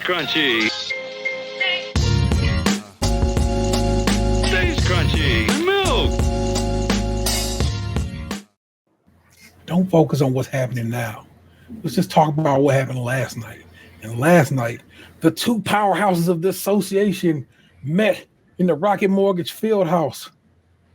Krunchy. Stays crunchy. And milk. Don't focus on what's happening now. Let's just talk about what happened last night. And last night, the two powerhouses of this association met in the Rocket Mortgage Fieldhouse.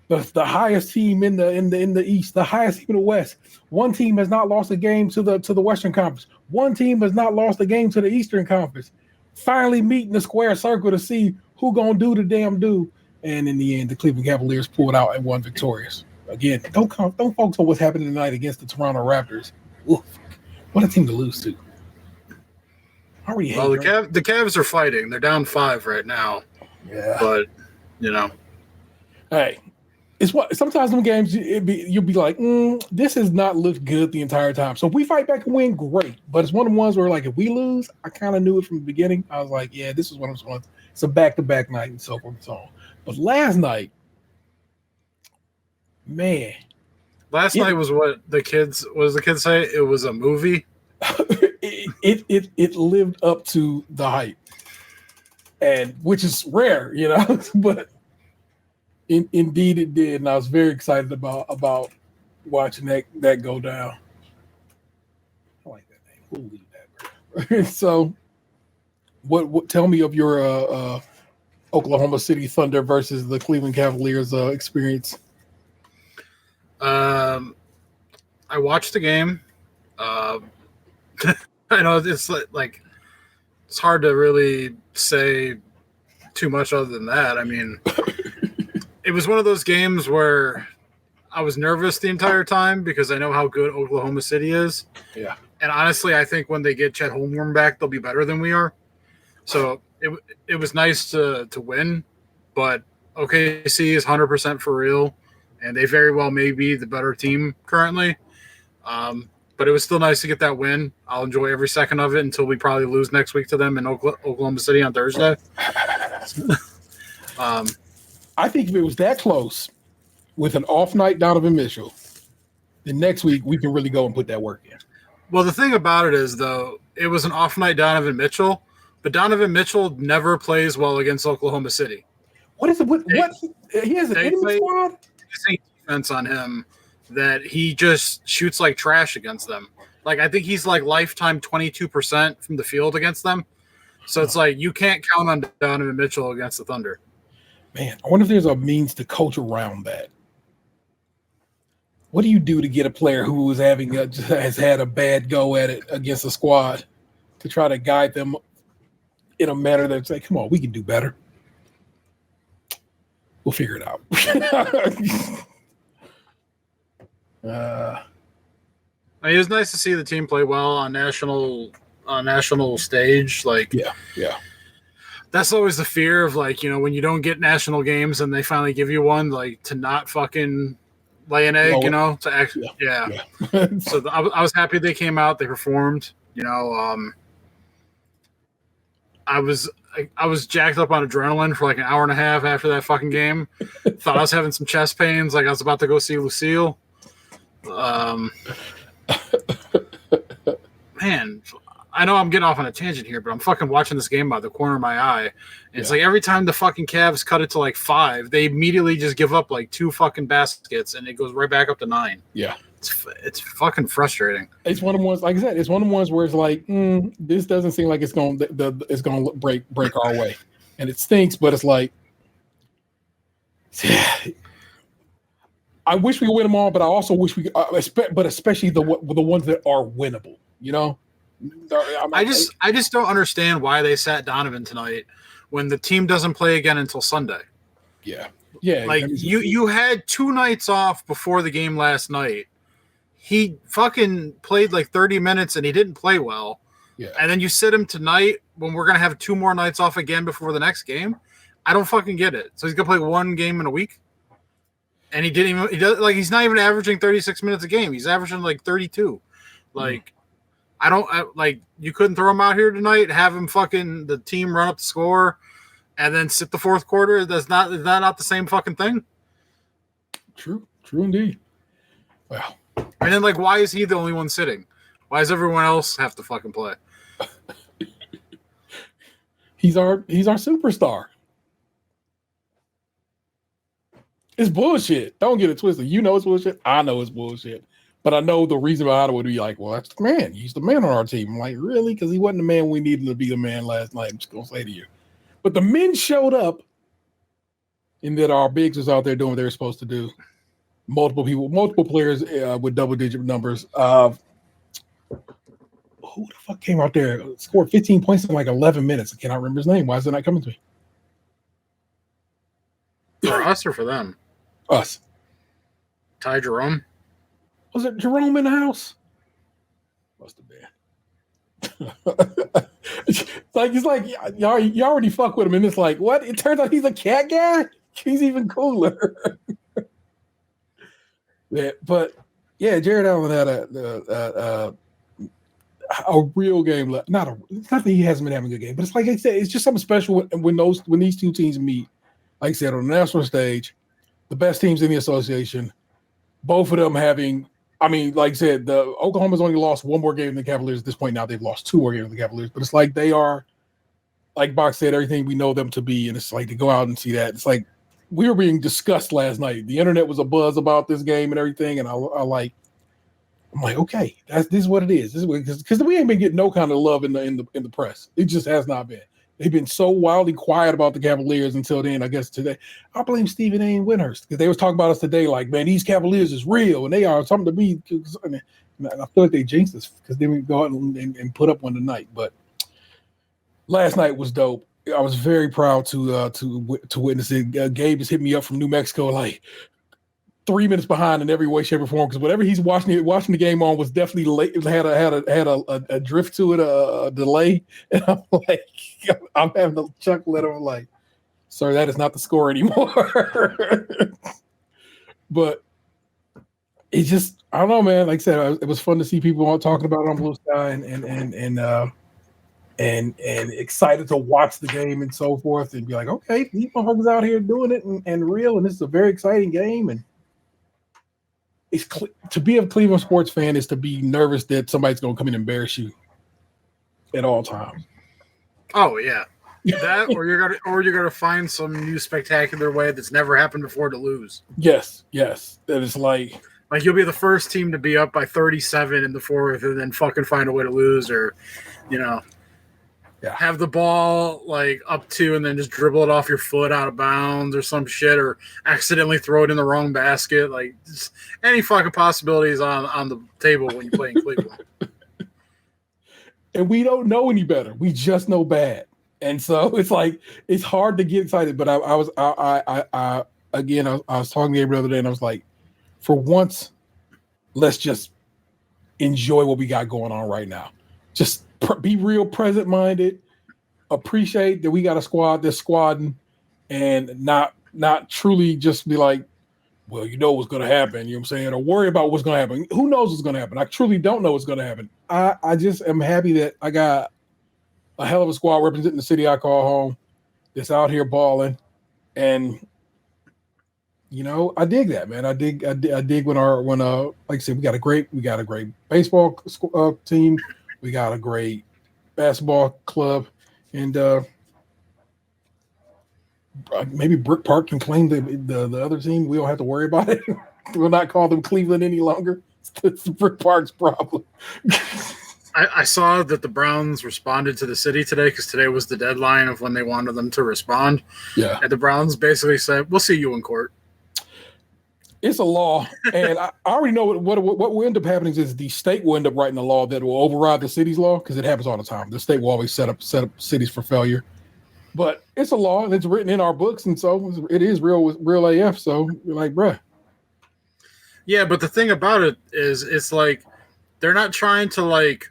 The highest team in the East, the highest team in the West. One team has not lost a game to the Western Conference. One team has not lost a game to the Eastern Conference. Finally meet in the square circle to see who gonna do the damn do. And in the end, the Cleveland Cavaliers pulled out and won victorious. Again, don't focus on what's happening tonight against the Toronto Raptors. Oof, what a team to lose to. Well, the Cavs are fighting. They're down 5 right now. Yeah, but hey, it's what sometimes in games you'll be like, this has not looked good the entire time. So if we fight back and win, great. But it's one of the ones where, like, if we lose, I kind of knew it from the beginning. I was like, yeah, this is one of those ones. It's a back-to-back night and so forth and so on. But last night, man. Last night was what the kids say? It was a movie. it lived up to the hype, and which is rare, but indeed it did, and I was very excited about watching that go down. I like that name. We'll leave that, bro. So, what? Tell me of your Oklahoma City Thunder versus the Cleveland Cavaliers experience. I watched the game. I know it's like it's hard to really say too much other than that. I mean, it was one of those games where I was nervous the entire time because I know how good Oklahoma City is. Yeah. And honestly, I think when they get Chet Holmgren back, they'll be better than we are. So it was nice to win, but OKC is 100% for real, and they very well may be the better team currently. But it was still nice to get that win. I'll enjoy every second of it until we probably lose next week to them in Oklahoma City on Thursday. I think if it was that close with an off night Donovan Mitchell, then next week we can really go and put that work in. Well, the thing about it is, though, it was an off night Donovan Mitchell, but Donovan Mitchell never plays well against Oklahoma City. What is it? What he has an enemy squad? Defense on him that he just shoots like trash against them. Like, I think he's like lifetime 22% from the field against them. So it's like you can't count on Donovan Mitchell against the Thunder. Man, I wonder if there's a means to coach around that. What do you do to get a player who is has had a bad go at it against a squad to try to guide them in a manner that's like, come on, we can do better. We'll figure it out. I mean, it was nice to see the team play well on national stage. Like, yeah. That's always the fear of, like, when you don't get national games and they finally give you one, like, to not fucking lay an egg, to actually, yeah. So I was happy they came out, they performed. I was jacked up on adrenaline for like an hour and a half after that fucking game. Thought I was having some chest pains, like I was about to go see Lucille. Man, I know I'm getting off on a tangent here, but I'm fucking watching this game by the corner of my eye. And it's like every time the fucking Cavs cut it to like 5, they immediately just give up like 2 fucking baskets, and it goes right back up to 9. Yeah. It's fucking frustrating. It's one of the ones, like I said, it's one of the ones where it's like, this doesn't seem like it's going to break our way, and it stinks. But it's like, I wish we could win them all, but I also wish we, but especially the ones that are winnable. I just don't understand why they sat Donovan tonight when the team doesn't play again until Sunday. Yeah. Like you had 2 nights off before the game last night. He fucking played like 30 minutes and he didn't play well. Yeah. And then you sit him tonight when we're going to have 2 more nights off again before the next game. I don't fucking get it. So he's going to play 1 game in a week. And he's not even averaging 36 minutes a game. He's averaging like 32. Like, you couldn't throw him out here tonight, have him fucking the team run up the score and then sit the fourth quarter. Is that not the same fucking thing? True indeed. Wow. And then, like, why is he the only one sitting? Why does everyone else have to fucking play? He's our superstar. It's bullshit. Don't get it twisted. You know it's bullshit. I know it's bullshit. But I know the reason behind it would be like, well, that's the man. He's the man on our team. I'm like, really? Because he wasn't the man we needed to be the man last night. I'm just going to say to you. But the men showed up, and that our bigs was out there doing what they were supposed to do. Multiple players with double-digit numbers. Who the fuck came out there? Scored 15 points in like 11 minutes. I cannot remember his name. Why is it not coming to me? For us or for them? Us. Ty Jerome? Was it Jerome in the house? Must have been. It's like you already fuck with him, and it's like, what? It turns out he's a cat guy? He's even cooler. Yeah, but yeah, Jared Allen had a real game. Not that he hasn't been having a good game, but it's like I said, it's just something special when these two teams meet. Like I said, on the national stage, the best teams in the association, both of them having. I mean, like I said, the Oklahoma's only lost one more game than the Cavaliers at this point. Now they've lost two more games than the Cavaliers, but it's like they are, like Bach said, everything we know them to be, and it's like to go out and see that. It's like we were being discussed last night. The internet was abuzz about this game and everything, and I'm like, okay, this is what it is. This is because we ain't been getting no kind of love in the press. It just has not been. They've been so wildly quiet about the Cavaliers until then. I guess today, I blame Stephen A. and Windhurst because they was talking about us today. Like, man, these Cavaliers is real and they are something to be. I feel like they jinxed us because then we go out and put up one tonight. But last night was dope. I was very proud to witness it. Gabe has hit me up from New Mexico like 3 minutes behind in every way, shape, or form because whatever he's watching the game on was definitely late. It had a drift to it, a delay, and I'm like, I'm having a chuckle at him like, sir, that is not the score anymore. But it just, I don't know, man. Like I said, it was fun to see people all talking about it on Blue Sky and excited to watch the game and so forth and be like, okay, these motherfuckers out here doing it and real, and this is a very exciting game. And it's to be a Cleveland sports fan is to be nervous that somebody's going to come in and embarrass you at all times. Oh yeah, that or you're gonna find some new spectacular way that's never happened before to lose. Yes, that is like you'll be the first team to be up by 37 in the fourth, and then fucking find a way to lose, or have the ball like up to and then just dribble it off your foot out of bounds or some shit, or accidentally throw it in the wrong basket. Like just any fucking possibilities on the table when you play in Cleveland. And we don't know any better. We just know bad. And so it's like it's hard to get excited. But I was talking to Gabe the other day, and I was like, for once, let's just enjoy what we got going on right now. Just be real present-minded, appreciate that we got a squad that's squadding, and not truly just be like, well, you know what's going to happen, you know what I'm saying, or worry about what's going to happen. Who knows what's going to happen? I truly don't know what's going to happen. I just am happy that I got a hell of a squad representing the city I call home that's out here balling, and I dig that, man. I dig when like I said, we got a great baseball team. We got a great basketball club, and maybe Brook Park can claim the other team. We don't have to worry about it. We'll not call them Cleveland any longer. It's Brook Park's problem. I saw that the Browns responded to the city today because today was the deadline of when they wanted them to respond. Yeah, and the Browns basically said, "We'll see you in court." It's a law, and I already know what will end up happening is the state will end up writing a law that will override the city's law because it happens all the time. The state will always set up cities for failure, but it's a law and it's written in our books, and so it is real AF. So you're like, bruh. Yeah, but the thing about it is, it's like they're not trying to like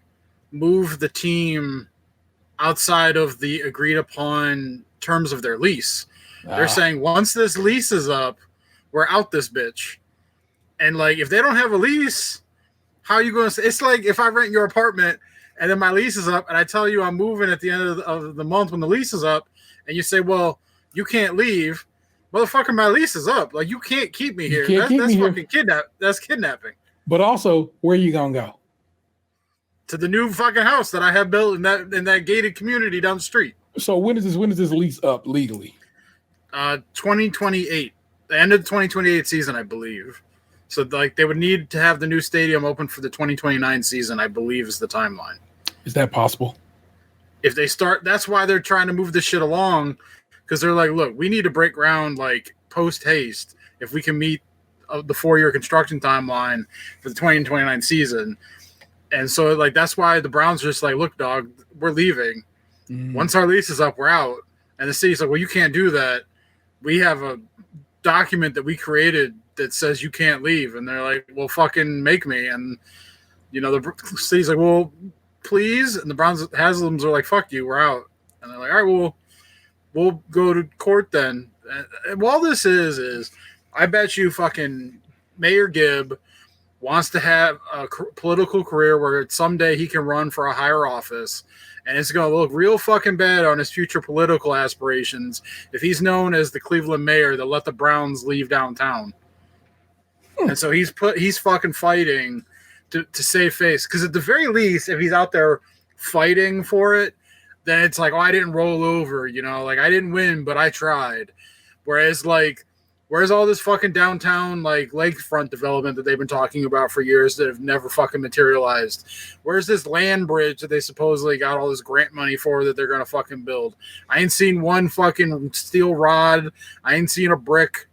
move the team outside of the agreed upon terms of their lease. They're saying once this lease is up, we're out this bitch. And like, if they don't have a lease, how are you going to say? It's like if I rent your apartment and then my lease is up and I tell you I'm moving at the end of the month when the lease is up, and you say, well, you can't leave. Motherfucker, my lease is up. Like, you can't keep me here. That's kidnapping. But also, where are you going to go? To the new fucking house that I have built in that gated community down the street. So when is this lease up legally? 2028, the end of the 2028 season, I believe. So like they would need to have the new stadium open for the 2029 season, I believe is the timeline. Is that possible? If they start, that's why they're trying to move this shit along, because they're like, look, we need to break ground like post haste if we can meet the 4-year construction timeline for the 2029 season. And so like that's why the Browns are just like, look, dog, we're leaving. Once our lease is up, we're out. And the city's like, well, you can't do that. We have a document that we created that says you can't leave. And they're like, well, fucking make me. And the city's like, well, please. And the Browns Haslams are like, fuck you, we're out. And they're like, all right, well, we'll go to court then. And all this is I bet you fucking Mayor Gibb wants to have a political career where someday he can run for a higher office, and it's going to look real fucking bad on his future political aspirations if he's known as the Cleveland mayor that let the Browns leave downtown. And so he's fucking fighting to save face, because at the very least, if he's out there fighting for it, then it's like, oh, I didn't roll over, like I didn't win, but I tried. Whereas all this fucking downtown like lakefront development that they've been talking about for years that have never fucking materialized? Where's this land bridge that they supposedly got all this grant money for that they're gonna fucking build? I ain't seen one fucking steel rod. I ain't seen a brick.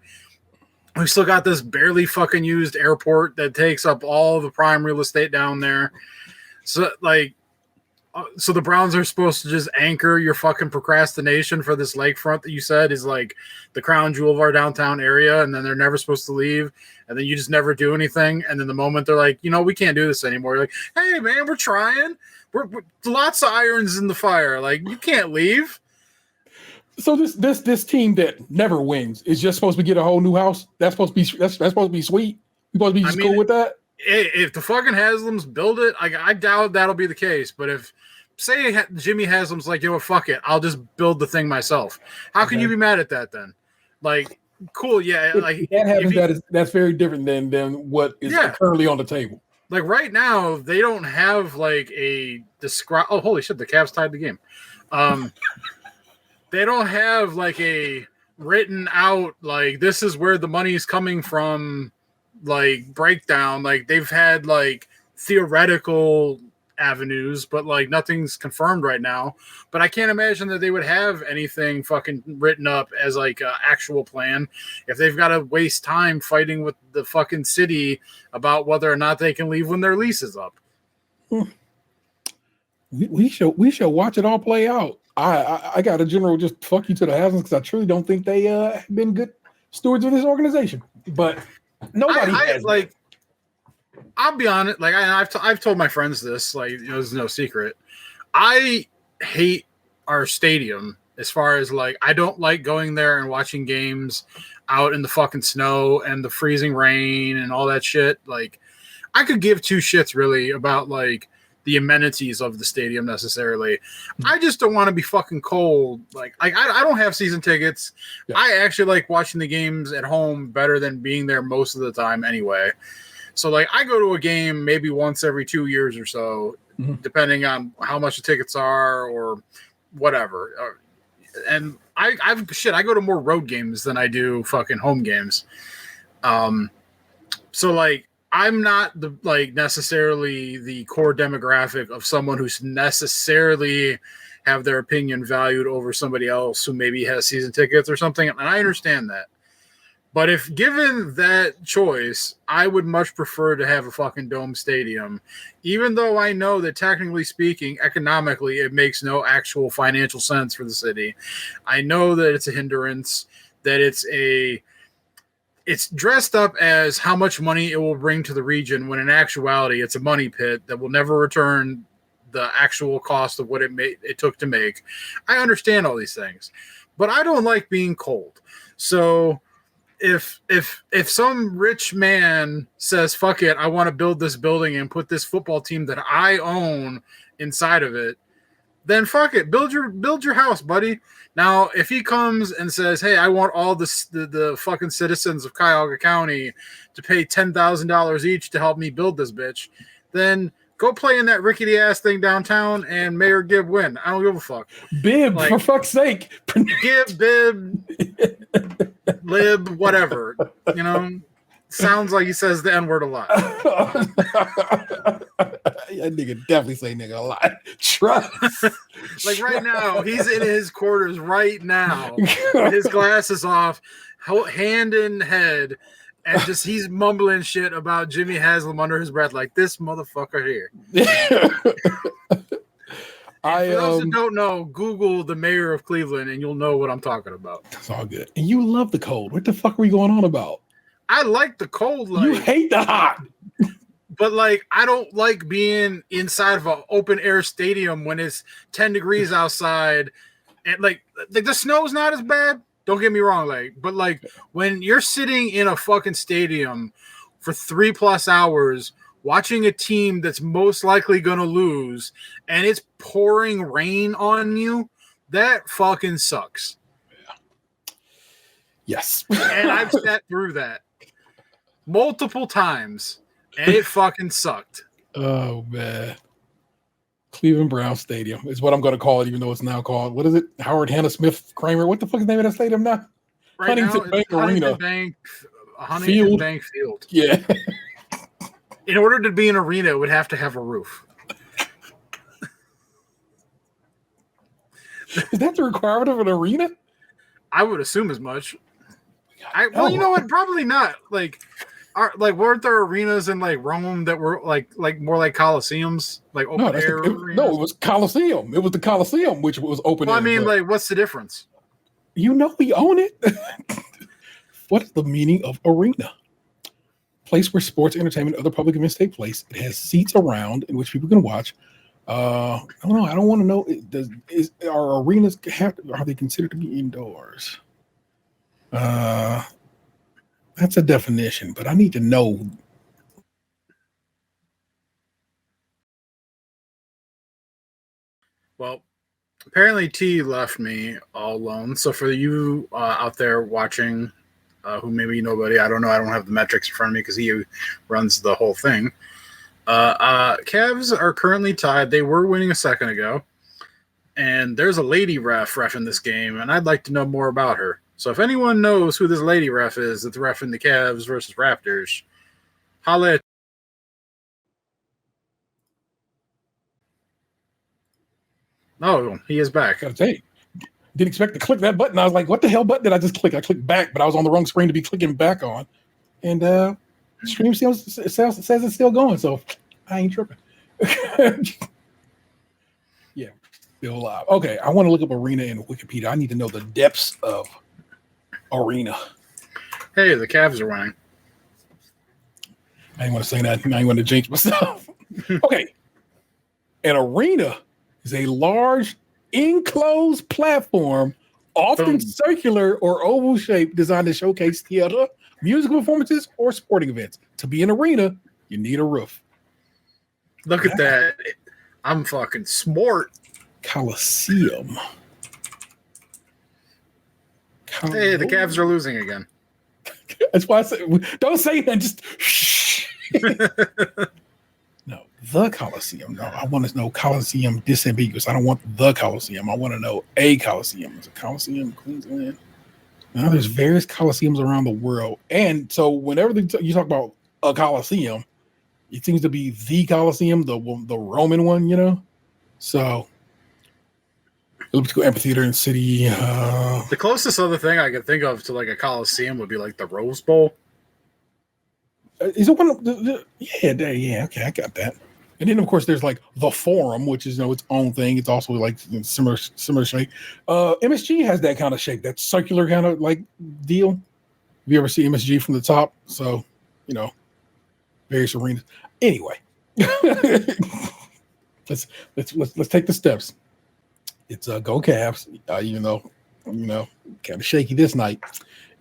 We still got this barely fucking used airport that takes up all the prime real estate down there. So the Browns are supposed to just anchor your fucking procrastination for this lakefront that you said is like the crown jewel of our downtown area, and then they're never supposed to leave, and then you just never do anything, and then the moment they're like, we can't do this anymore, you're like, hey man, we're trying, we're lots of irons in the fire, like you can't leave. So this team that never wins is just supposed to get a whole new house. That's supposed to be sweet. You supposed to be cool with that? If the fucking Haslams build it, I doubt that'll be the case. But if, say, Jimmy Haslam's like, fuck it, I'll just build the thing myself. How can you be mad at that then? Like, cool, yeah. Like that happens, that's very different than what is currently on the table. Like right now, they don't have like a describe. Oh, holy shit! The Cavs tied the game. They don't have like a written out like this is where the money is coming from. Like breakdown, like they've had like theoretical avenues, but like nothing's confirmed right now. But I can't imagine that they would have anything fucking written up as like an actual plan if they've got to waste time fighting with the fucking city about whether or not they can leave when their lease is up. We should watch it all play out. I got a general just fuck you to the Haslams because I truly don't think they have been good stewards of this organization, but. Nobody has like. I'll be honest. Like I've told my friends this. Like there's no secret. I hate our stadium as far as like I don't like going there and watching games out in the fucking snow and the freezing rain and all that shit. Like I could give two shits really about like the amenities of the stadium necessarily. I just don't want to be fucking cold. Like I don't have season tickets. Yeah. I actually like watching the games at home better than being there most of the time anyway. So like I go to a game maybe once every 2 years or so, depending on how much the tickets are or whatever. And I go to more road games than I do fucking home games. So like I'm not the like necessarily the core demographic of someone who's necessarily have their opinion valued over somebody else who maybe has season tickets or something. And I understand that. But if given that choice, I would much prefer to have a fucking dome stadium, even though I know that technically speaking, economically, it makes no actual financial sense for the city. I know that it's a hindrance, that it's dressed up as how much money it will bring to the region when in actuality it's a money pit that will never return the actual cost of what it took to make. I understand all these things, but I don't like being cold. So if some rich man says, fuck it, I want to build this building and put this football team that I own inside of it, then fuck it. Build your house, buddy. Now, if he comes and says, hey, I want all the fucking citizens of Cuyahoga County to pay $10,000 each to help me build this bitch, then Go play in that rickety ass thing downtown, and Mayor Gibb win. I don't give a fuck. Bib, for fuck's sake. Gibb, Bib, Lib, whatever. You know, sounds like he says the N-word a lot. That nigga definitely say nigga a lot. Trust. Like right now, he's in his quarters right now with his glasses off, hand in head, and just he's mumbling shit about Jimmy Haslam under his breath, like this motherfucker here. For those who don't know, Google the mayor of Cleveland and you'll know what I'm talking about. It's all good. And you love the cold. What the fuck were you going on about? I like the cold. Like, you hate the hot. But like, I don't like being inside of an open air stadium when it's 10 degrees outside, and like the snow's not as bad. Don't get me wrong, but when you're sitting in a fucking stadium for 3+ hours watching a team that's most likely gonna lose, and it's pouring rain on you, that fucking sucks. Yes, and I've sat through that multiple times. And it fucking sucked. Oh, man. Cleveland Brown Stadium is what I'm going to call it, even though it's now called, what is it? Howard Hannah Smith Kramer. What the fuck is the name of that stadium now? Right Huntington now, Bank Arena. Huntington Bank Field. Yeah. In order to be an arena, it would have to have a roof. Is that the requirement of an arena? I would assume as much. Well, you know what? Probably not. Weren't there arenas in Rome that were more like Coliseums, like open air? No, it was Coliseum. It was the Coliseum, which was open air. I mean, what's the difference? You know, we own it. What is the meaning of arena? Place where sports, entertainment, other public events take place. It has seats around in which people can watch. I don't know. I don't want to know. Are arenas are they considered to be indoors? That's a definition, but I need to know. Well, apparently T left me all alone. So for you out there watching, who maybe nobody, I don't know. I don't have the metrics in front of me because he runs the whole thing. Cavs are currently tied. They were winning a second ago. And there's a lady ref in this game, and I'd like to know more about her. So if anyone knows who this lady ref is that's reffing the Cavs versus Raptors, holla at. Oh, he is back. Gotta tell you, didn't expect to click that button. I was like, what the hell button did I just click? I clicked back, but I was on the wrong screen to be clicking back on. And stream says it's still going, so I ain't tripping. Yeah, still live. Okay, I want to look up arena in Wikipedia. I need to know the depths of arena. Hey, the Cavs are winning. I didn't want to say that. I didn't want to jinx myself. Okay. An arena is a large enclosed platform, often circular or oval shaped, designed to showcase theater, musical performances, or sporting events. To be an arena, you need a roof. Look at that. I'm fucking smart. Coliseum. Hey, the Cavs are losing again. That's why I say, don't say that. Just shh. No, the Coliseum. No, I want to know Coliseum disambiguous. I don't want the Coliseum. I want to know a Coliseum. Is a Coliseum in Queensland? Now, there's various Coliseums around the world. And so whenever you talk about a Coliseum, it seems to be the Coliseum, the Roman one, you know? So elliptical amphitheater in city. The closest other thing I could think of to a Coliseum would be the Rose Bowl. Is it one of the yeah, okay, I got that. And then of course there's the Forum, which is its own thing. It's also similar shape. MSG has that kind of shape, that circular kind of deal. Have you ever seen MSG from the top? So, various arenas. Anyway, let's take the steps. It's go Cavs, even though kind of shaky this night.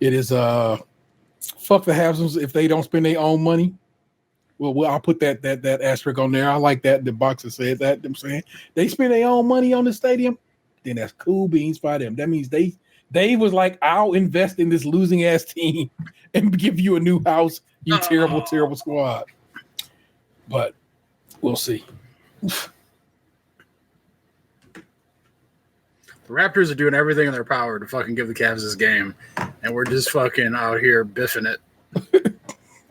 It is fuck the Hasms if they don't spend their own money. Well, I'll put that asterisk on there. I like that. The boxer said that. Them saying they spend their own money on the stadium, then that's cool beans by them. That means they was like, I'll invest in this losing ass team and give you a new house, you terrible squad. But We'll see. The Raptors are doing everything in their power to fucking give the Cavs this game, and we're just fucking out here biffing it.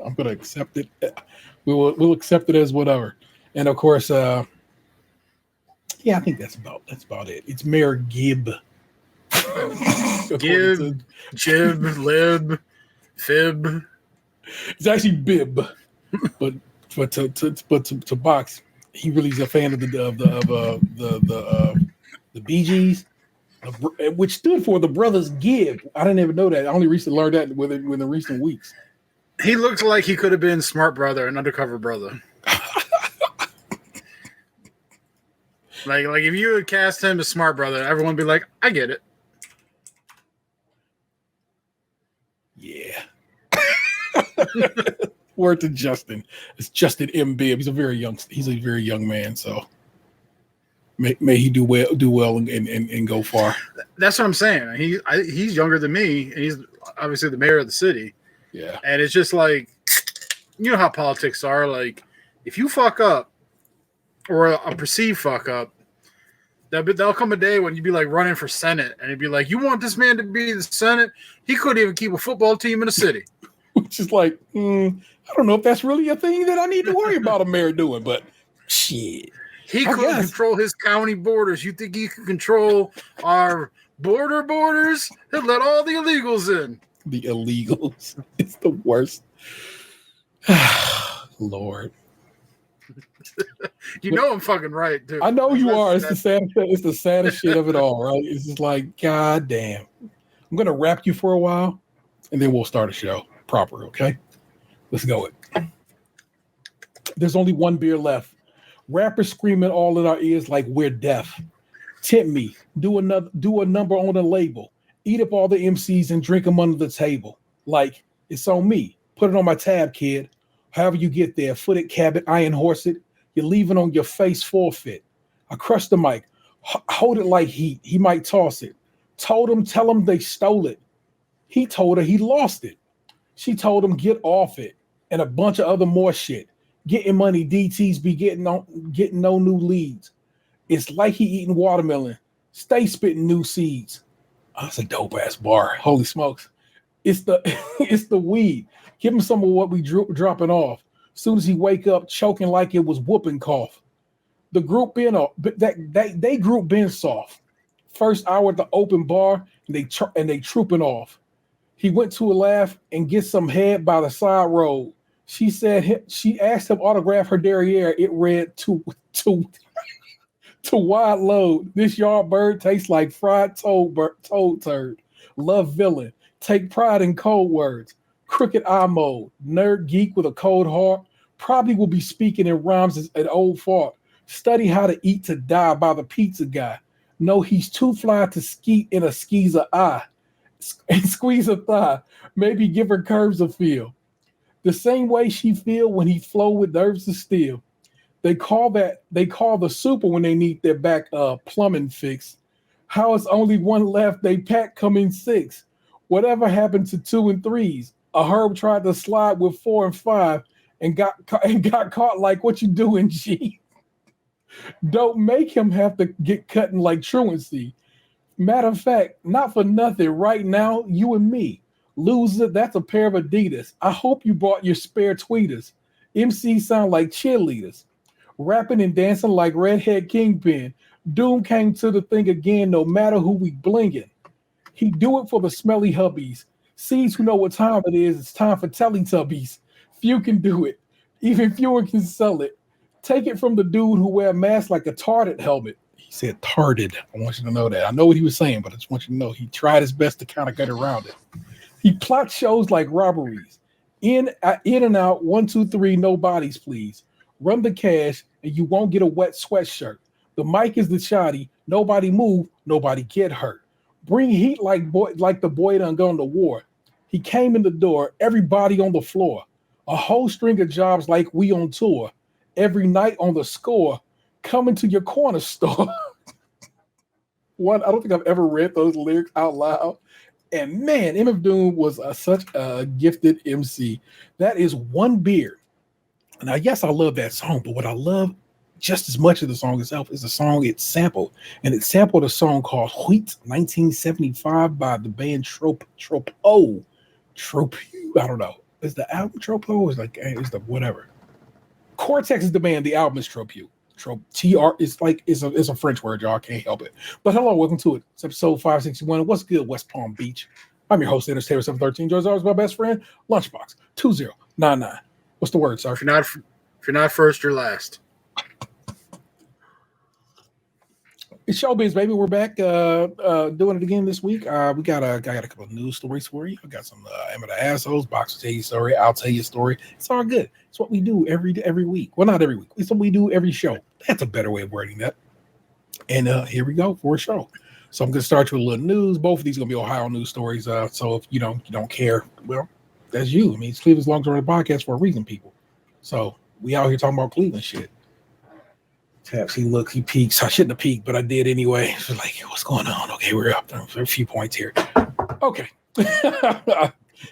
I'm gonna accept it. We'll accept it as whatever. And of course, I think that's about it. It's Mayor Gibb. Gib, Jib, Lib, Fib. It's actually Bib, but to box, he really is a fan of the Bee Gees, which stood for the Brothers Gibb. I didn't even know that. I only recently learned that within the recent weeks. He looks like he could have been Smart Brother and Undercover Brother. like if you had cast him as Smart Brother, everyone would be like, I get it. Yeah. Word to Justin. It's Justin M. Bibb. He's a very young man, so may he do well and go far. That's what I'm saying. He's younger than me, and he's obviously the mayor of the city. Yeah. And it's just like, you know how politics are. Like, if you fuck up or a perceived fuck up, there'll come a day when you'd be like running for Senate, and it'd be like, you want this man to be the Senate? He couldn't even keep a football team in the city. Which is like, I don't know if that's really a thing that I need to worry about a mayor doing, but shit. He couldn't control his county borders. You think he can control our borders? He'll let all the illegals in. The illegals. It's the worst. Lord. You know I'm fucking right, dude. I know you are. It's the saddest shit of it all, right? It's just like, God damn. I'm gonna wrap you for a while, and then we'll start a show proper, okay? Let's go it. There's only one beer left. Rappers screaming all in our ears like we're deaf. Tempt me. Do a number on the label. Eat up all the MCs and drink them under the table. Like, it's on me. Put it on my tab, kid. However you get there, foot it, cab it, iron horse it. You're leaving on your face forfeit. I crushed the mic. Hold it like heat. He might toss it. Tell him they stole it. He told her he lost it. She told him get off it. And a bunch of other more shit. Getting money, DTs be getting no new leads. It's like he eating watermelon. Stay spitting new seeds. Oh, that's a dope ass bar. Holy smokes. It's the weed. Give him some of what we dropping off. Soon as he wake up, choking like it was whooping cough. The group been they group been soft. First hour at the open bar, and they trooping off. He went to a laugh and get some head by the side road. She asked him autograph her derriere. It read to wide load. This yard bird tastes like fried toad turd. Love villain. Take pride in cold words. Crooked eye mode. Nerd geek with a cold heart. Probably will be speaking in rhymes as an old fart. Study how to eat to die by the pizza guy. No, he's too fly to skeet in a skeezer eye. And squeeze a thigh. Maybe give her curves a feel. The same way she feel when he flow with nerves of steel. They call the super when they need their back plumbing fixed. How it's only one left, they pack come in 6. Whatever happened to 2 and 3s? A herb tried to slide with 4 and 5 and got caught like what you doing, G? Don't make him have to get cutting like truancy. Matter of fact, not for nothing, right now, you and me. Loser, that's a pair of Adidas. I hope you bought your spare tweeters. MCs sound like cheerleaders. Rapping and dancing like redhead kingpin. Doom came to the thing again, no matter who we blinging. He do it for the smelly hubbies. Sees who know what time it is. It's time for Teletubbies. Few can do it. Even fewer can sell it. Take it from the dude who wear a mask like a tarded helmet. He said tarded. I want you to know that. I know what he was saying, but I just want you to know he tried his best to kind of get around it. He plots shows like robberies. In and out, 1, 2, 3, no bodies, please. Run the cash, and you won't get a wet sweatshirt. The mic is the shoddy. Nobody move, nobody get hurt. Bring heat like the boy done gone to war. He came in the door, everybody on the floor. A whole string of jobs like we on tour. Every night on the score, coming to your corner store. I don't think I've ever read those lyrics out loud. And man, MF Doom was such a gifted MC. That is one beer Now, yes, I love that song, but what I love just as much of the song itself is the song it sampled. And it sampled a song called Wheat 1975 by the band Tropo. I don't know. Is the album Tropo? Is the whatever. Cortex is the band. The album is Tropo. TR is it's a French word, y'all. Can't help it. But hello, welcome to it. It's episode 561. What's good, West Palm Beach? I'm your host, Entertainer 713. Joe's always my best friend, Lunchbox 2099. What's the word, sir? If you're not first, you're last. It's showbiz, baby. We're back doing it again this week. We got a couple of news stories for you. I got some Am I the Assholes, Box will tell you a story, I'll tell you a story. It's all good. It's what we do every week. Well, not every week. It's what we do every show. That's a better way of wording that. And here we go for a show. So I'm going to start you with a little news. Both of these are going to be Ohio news stories. So if you don't care, well, that's you. I mean, it's Cleveland's long-term podcast for a reason, people. So we out here talking about Cleveland shit. Taps, he peeks. I shouldn't have peeked, but I did anyway. So like, what's going on? Okay, we're up there. A few points here. Okay.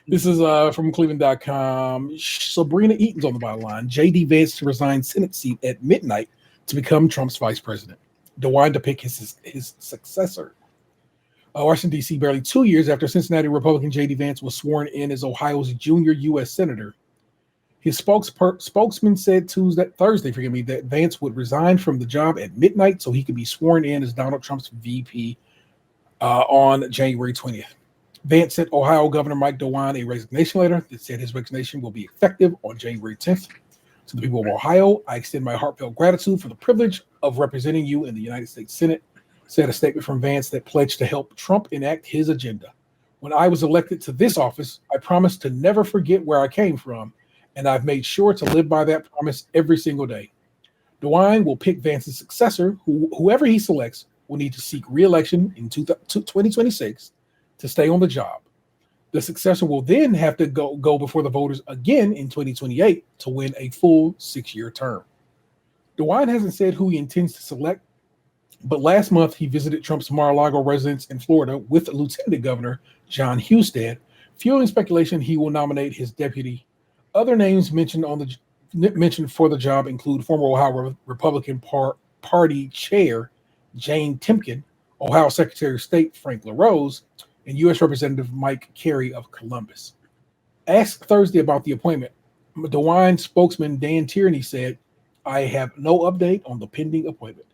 This is from Cleveland.com. Sabrina Eaton's on the byline. J.D. Vance to resign Senate seat at midnight to become Trump's vice president. DeWine to pick his successor. Washington, D.C., barely 2 years after Cincinnati Republican J.D. Vance was sworn in as Ohio's junior U.S. Senator. His spokesman said Thursday, that Vance would resign from the job at midnight so he could be sworn in as Donald Trump's VP on January 20th. Vance sent Ohio Governor Mike DeWine a resignation letter that said his resignation will be effective on January 10th. To the people of Ohio, I extend my heartfelt gratitude for the privilege of representing you in the United States Senate, said a statement from Vance that pledged to help Trump enact his agenda. When I was elected to this office, I promised to never forget where I came from, and I've made sure to live by that promise every single day. DeWine will pick Vance's successor, whoever he selects will need to seek re-election in 2026 to stay on the job. The successor will then have to go before the voters again in 2028 to win a full 6-year term. DeWine hasn't said who he intends to select, but last month he visited Trump's Mar-a-Lago residence in Florida with Lieutenant Governor John Husted, fueling speculation he will nominate his deputy. Other names mentioned for the job include former Ohio Republican Party Chair Jane Timken, Ohio Secretary of State Frank LaRose, and U.S. Representative Mike Carey of Columbus. Asked Thursday about the appointment, DeWine spokesman Dan Tierney said, "I have no update on the pending appointment."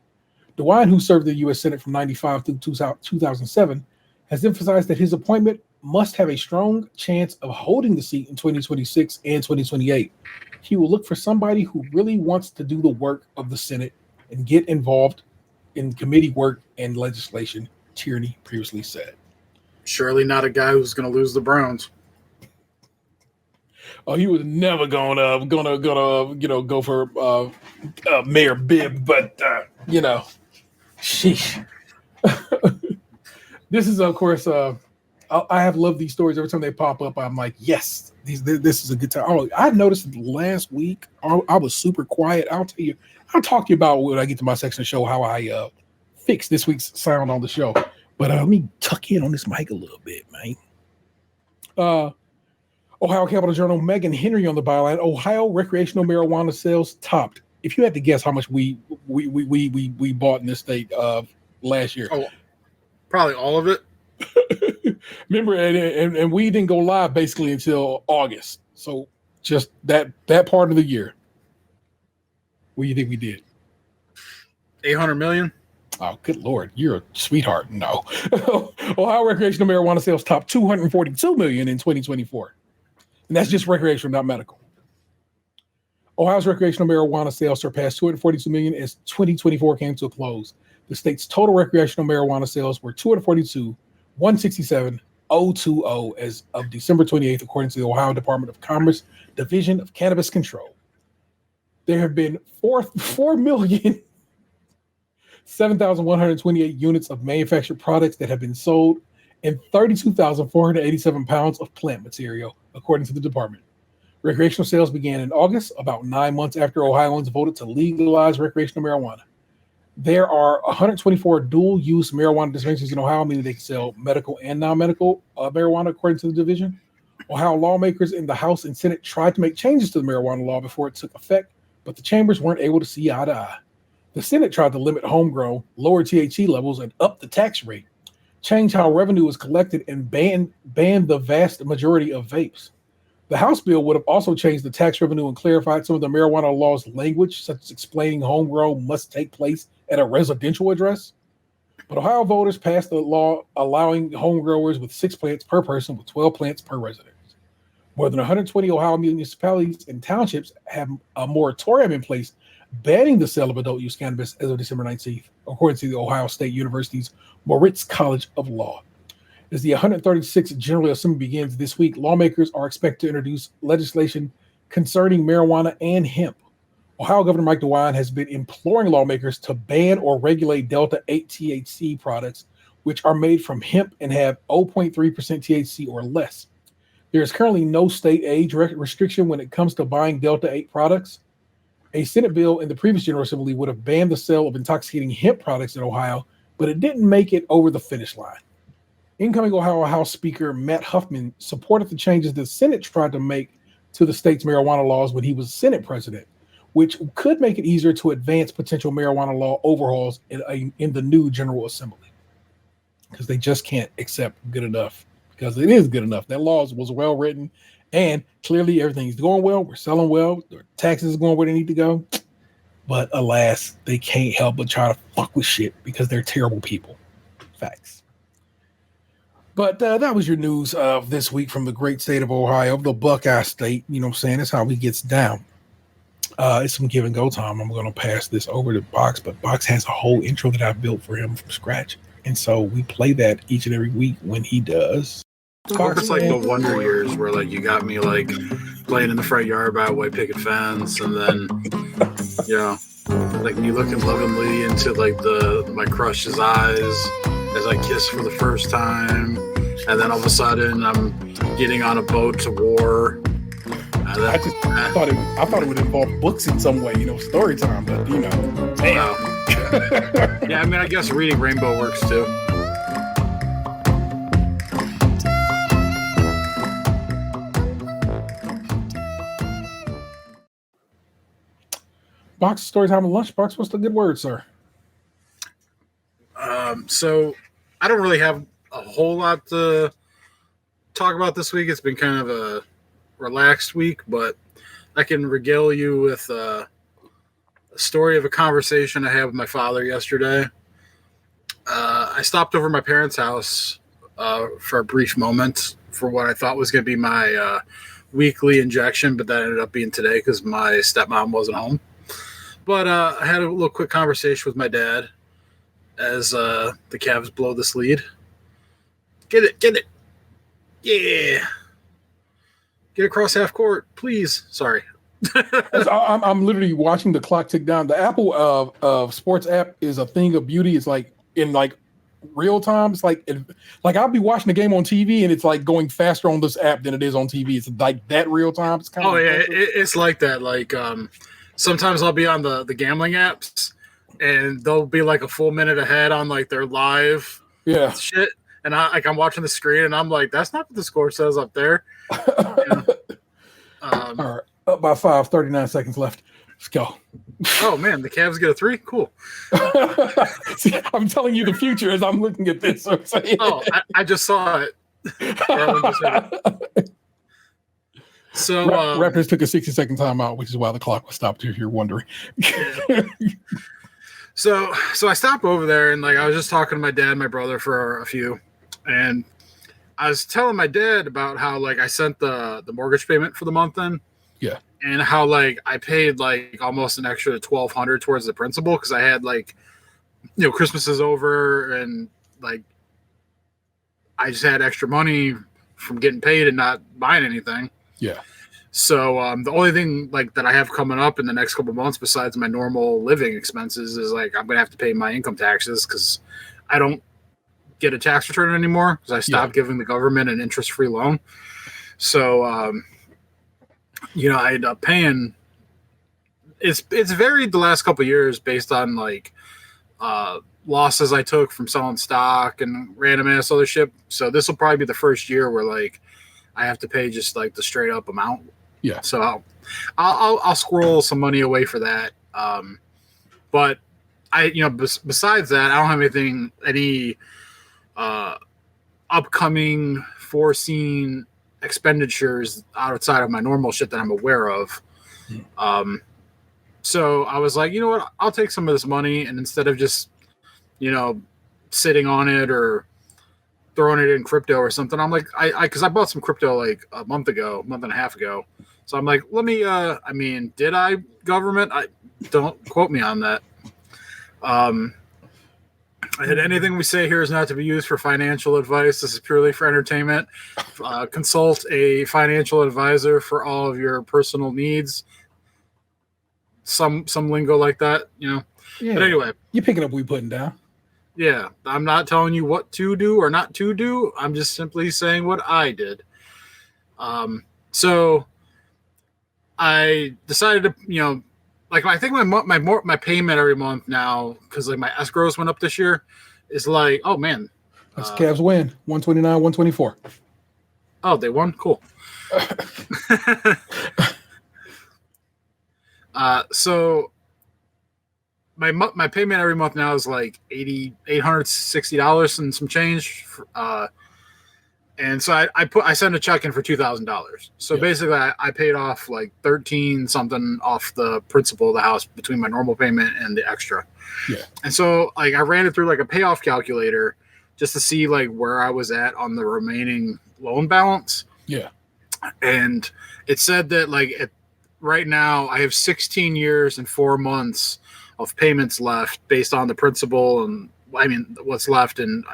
DeWine, who served the U.S. Senate from 1995 through 2007, has emphasized that his appointment must have a strong chance of holding the seat in 2026 and 2028. He will look for somebody who really wants to do the work of the Senate and get involved in committee work and legislation, Tierney previously said. Surely not a guy who's going to lose the Browns. Oh, he was never gonna go for Mayor Bibb, but sheesh. This is, of course, I have loved these stories. Every time they pop up, I'm like, yes, this is a good time. Oh, I noticed last week I was super quiet. I'll talk to you about when I get to my section of show how I fix this week's sound on the show. But let me tuck in on this mic a little bit, man. Ohio Capitol Journal, Megan Henry on the byline. Ohio recreational marijuana sales topped. If you had to guess how much we bought in this state last year. Oh, probably all of it. Remember, and we didn't go live basically until August. So just that part of the year. What do you think we did? 800 million. Oh, good Lord. You're a sweetheart. No. Ohio recreational marijuana sales topped 242 million in 2024. And that's just recreational, not medical. Ohio's recreational marijuana sales surpassed 242 million as 2024 came to a close. The state's total recreational marijuana sales were 242,167,020 as of December 28th, according to the Ohio Department of Commerce Division of Cannabis Control. There have been 4,007,128 units of manufactured products that have been sold and 32,487 pounds of plant material, according to the department. Recreational sales began in August, about 9 months after Ohioans voted to legalize recreational marijuana. There are 124 dual-use marijuana dispensaries in Ohio, meaning they can sell medical and non-medical marijuana, according to the division. Ohio lawmakers in the House and Senate tried to make changes to the marijuana law before it took effect, but the chambers weren't able to see eye to eye. The Senate tried to limit homegrown, lower THC levels, and up the tax rate, change how revenue was collected, and ban the vast majority of vapes. The House bill would have also changed the tax revenue and clarified some of the marijuana law's language, such as explaining homegrown must take place at a residential address. But Ohio voters passed the law allowing home growers with 6 plants per person with 12 plants per resident. More than 120 Ohio municipalities and townships have a moratorium in place banning the sale of adult use cannabis as of December 19th, according to the Ohio State University's Moritz College of Law. As the 136th General Assembly begins this week, lawmakers are expected to introduce legislation concerning marijuana and hemp. Ohio Governor Mike DeWine has been imploring lawmakers to ban or regulate Delta 8 THC products, which are made from hemp and have 0.3% THC or less. There is currently no state age restriction when it comes to buying Delta 8 products. A Senate bill in the previous General Assembly would have banned the sale of intoxicating hemp products in Ohio, but it didn't make it over the finish line. Incoming Ohio House Speaker Matt Huffman supported the changes the Senate tried to make to the state's marijuana laws when he was Senate president, which could make it easier to advance potential marijuana law overhauls in the new General Assembly, because they just can't accept good enough, because it is good enough. That law was well written, and clearly everything's going well. We're selling well. The taxes are going where they need to go. But alas, they can't help but try to fuck with shit because they're terrible people. Facts. But that was your news of this week from the great state of Ohio, the Buckeye State. You know what I'm saying? That's how he gets down. It's some give and go time. I'm going to pass this over to Box, but Box has a whole intro that I've built for him from scratch. And so we play that each and every week when he does. Box, it's like the Wonder Years where like you got me like playing in the front yard by a white picket fence, and then like me looking lovingly into like my crush's eyes as I kiss for the first time, and then all of a sudden I'm getting on a boat to war. And then, I thought it would involve books in some way, story time, but damn. Yeah, I mean, I guess reading Rainbow works too. Box story time and lunchbox. What's the good word, sir? So I don't really have a whole lot to talk about this week. It's been kind of a relaxed week, but I can regale you with a story of a conversation I had with my father yesterday. I stopped over my parents' house for a brief moment for what I thought was going to be my weekly injection, but that ended up being today because my stepmom wasn't home. But I had a little quick conversation with my dad as the Cavs blow this lead. Get it. Yeah. Get across half court, please. Sorry. I'm literally watching the clock tick down. The Apple of Sports app is a thing of beauty. It's like in like real time. It's like I'll be watching the game on TV and it's like going faster on this app than it is on TV. It's like that real time. It's kind of it's like that. Like sometimes I'll be on the gambling apps and they'll be like a full minute ahead on like their live shit. And I'm watching the screen and I'm like, that's not what the score says up there. All right. Up by 5, 39 seconds left. Let's go. Oh, man. The Cavs get a 3? Cool. See, I'm telling you the future as I'm looking at this. I just saw it. So Raptors took a 60-second timeout, which is why the clock was stopped, if you're wondering. So I stopped over there and like I was just talking to my dad and my brother for a few, and I was telling my dad about how like I sent the mortgage payment for the month in. Yeah. And how like I paid like almost an extra $1,200 towards the principal because I had like, Christmas is over and like I just had extra money from getting paid and not buying anything. Yeah. So the only thing like that I have coming up in the next couple of months besides my normal living expenses is like I'm gonna have to pay my income taxes because I don't get a tax return anymore because I stopped giving the government an interest-free loan. So I end up paying. It's varied the last couple of years based on like losses I took from selling stock and random ass other shit. So this will probably be the first year where like I have to pay just like the straight up amount. Yeah. So I'll squirrel some money away for that. But besides that, I don't have any upcoming foreseen expenditures outside of my normal shit that I'm aware of. So I was like, you know what? I'll take some of this money, and instead of just, sitting on it or throwing it in crypto or something, I'm like, because I bought some crypto like a month and a half ago. So I'm like, let me, did I, government? Don't quote me on that. And anything we say here is not to be used for financial advice. This is purely for entertainment. Consult a financial advisor for all of your personal needs. Some lingo like that, Yeah. But anyway, you're picking up what we're putting down. Yeah, I'm not telling you what to do or not to do. I'm just simply saying what I did. So I decided to, I think my payment every month now, because like my escrows went up this year, is like, oh man, that's Cavs win 129, 124. Oh, they won. Cool. So my payment every month now is like $860 and some change. And so I sent a check in for $2,000. So basically I paid off like 13 something off the principal of the house between my normal payment and the extra. Yeah. And so like I ran it through like a payoff calculator just to see like where I was at on the remaining loan balance. Yeah. And it said that like right now I have 16 years and 4 months of payments left based on the principal and what's left and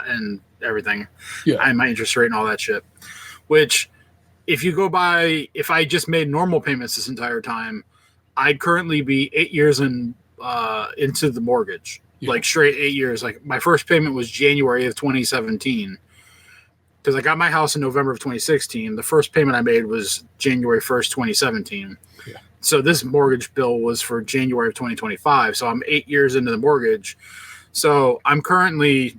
everything. Yeah. And my interest rate and all that shit. Which if I just made normal payments this entire time, I'd currently be 8 years into the mortgage. Yeah. Like straight 8 years. Like my first payment was January of 2017. Because I got my house in November of 2016. The first payment I made was January 1st, 2017. Yeah. So this mortgage bill was for January of 2025. So I'm 8 years into the mortgage. So I'm currently,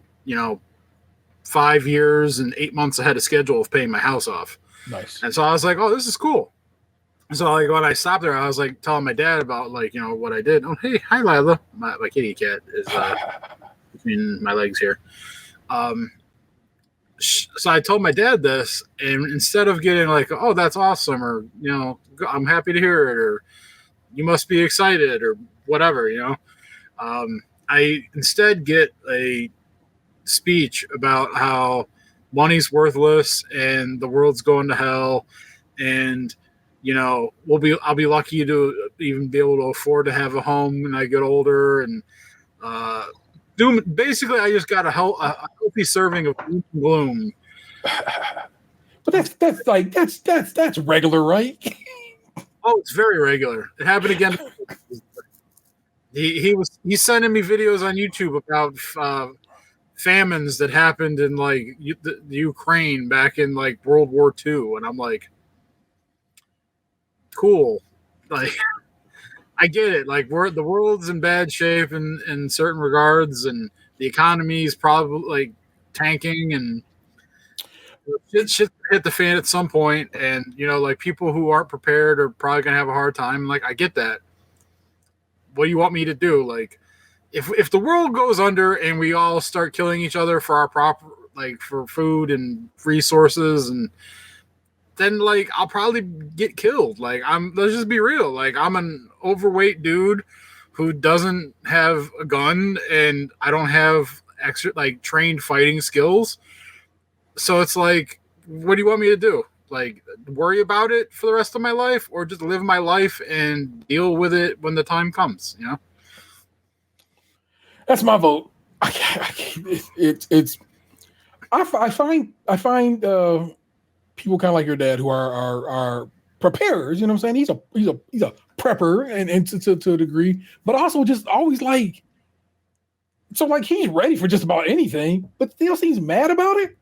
5 years and 8 months ahead of schedule of paying my house off. Nice. And so I was like, oh, this is cool. So like when I stopped there, I was like telling my dad about like, what I did. Oh, hey, hi, Lila. My kitty cat is between my legs here. So I told my dad this, and instead of getting like, oh, that's awesome, or, I'm happy to hear it, or you must be excited, or whatever, I instead get a speech about how money's worthless and the world's going to hell, and I'll be lucky to even be able to afford to have a home when I get older, and basically I just got a healthy serving of gloom. But that's regular, right? Oh, it's very regular. It happened again. He's sending me videos on YouTube about famines that happened in like the Ukraine back in like World War II, and I'm like, cool. Like, I get it. Like, the world's in bad shape in certain regards, and the economy is probably like tanking, and shit hit the fan at some point. And like people who aren't prepared are probably gonna have a hard time. Like, I get that. What do you want me to do? Like, if the world goes under and we all start killing each other for our for food and resources, and then like I'll probably get killed. Like, let's just be real. Like, I'm an overweight dude who doesn't have a gun, and I don't have extra like trained fighting skills. So it's like, what do you want me to do? Like, worry about it for the rest of my life, or just live my life and deal with it when the time comes? That's my vote. I find people kind of like your dad who are preparers. You know what I'm saying? He's a prepper and to a degree, but also just always like, so like he's ready for just about anything, but still seems mad about it.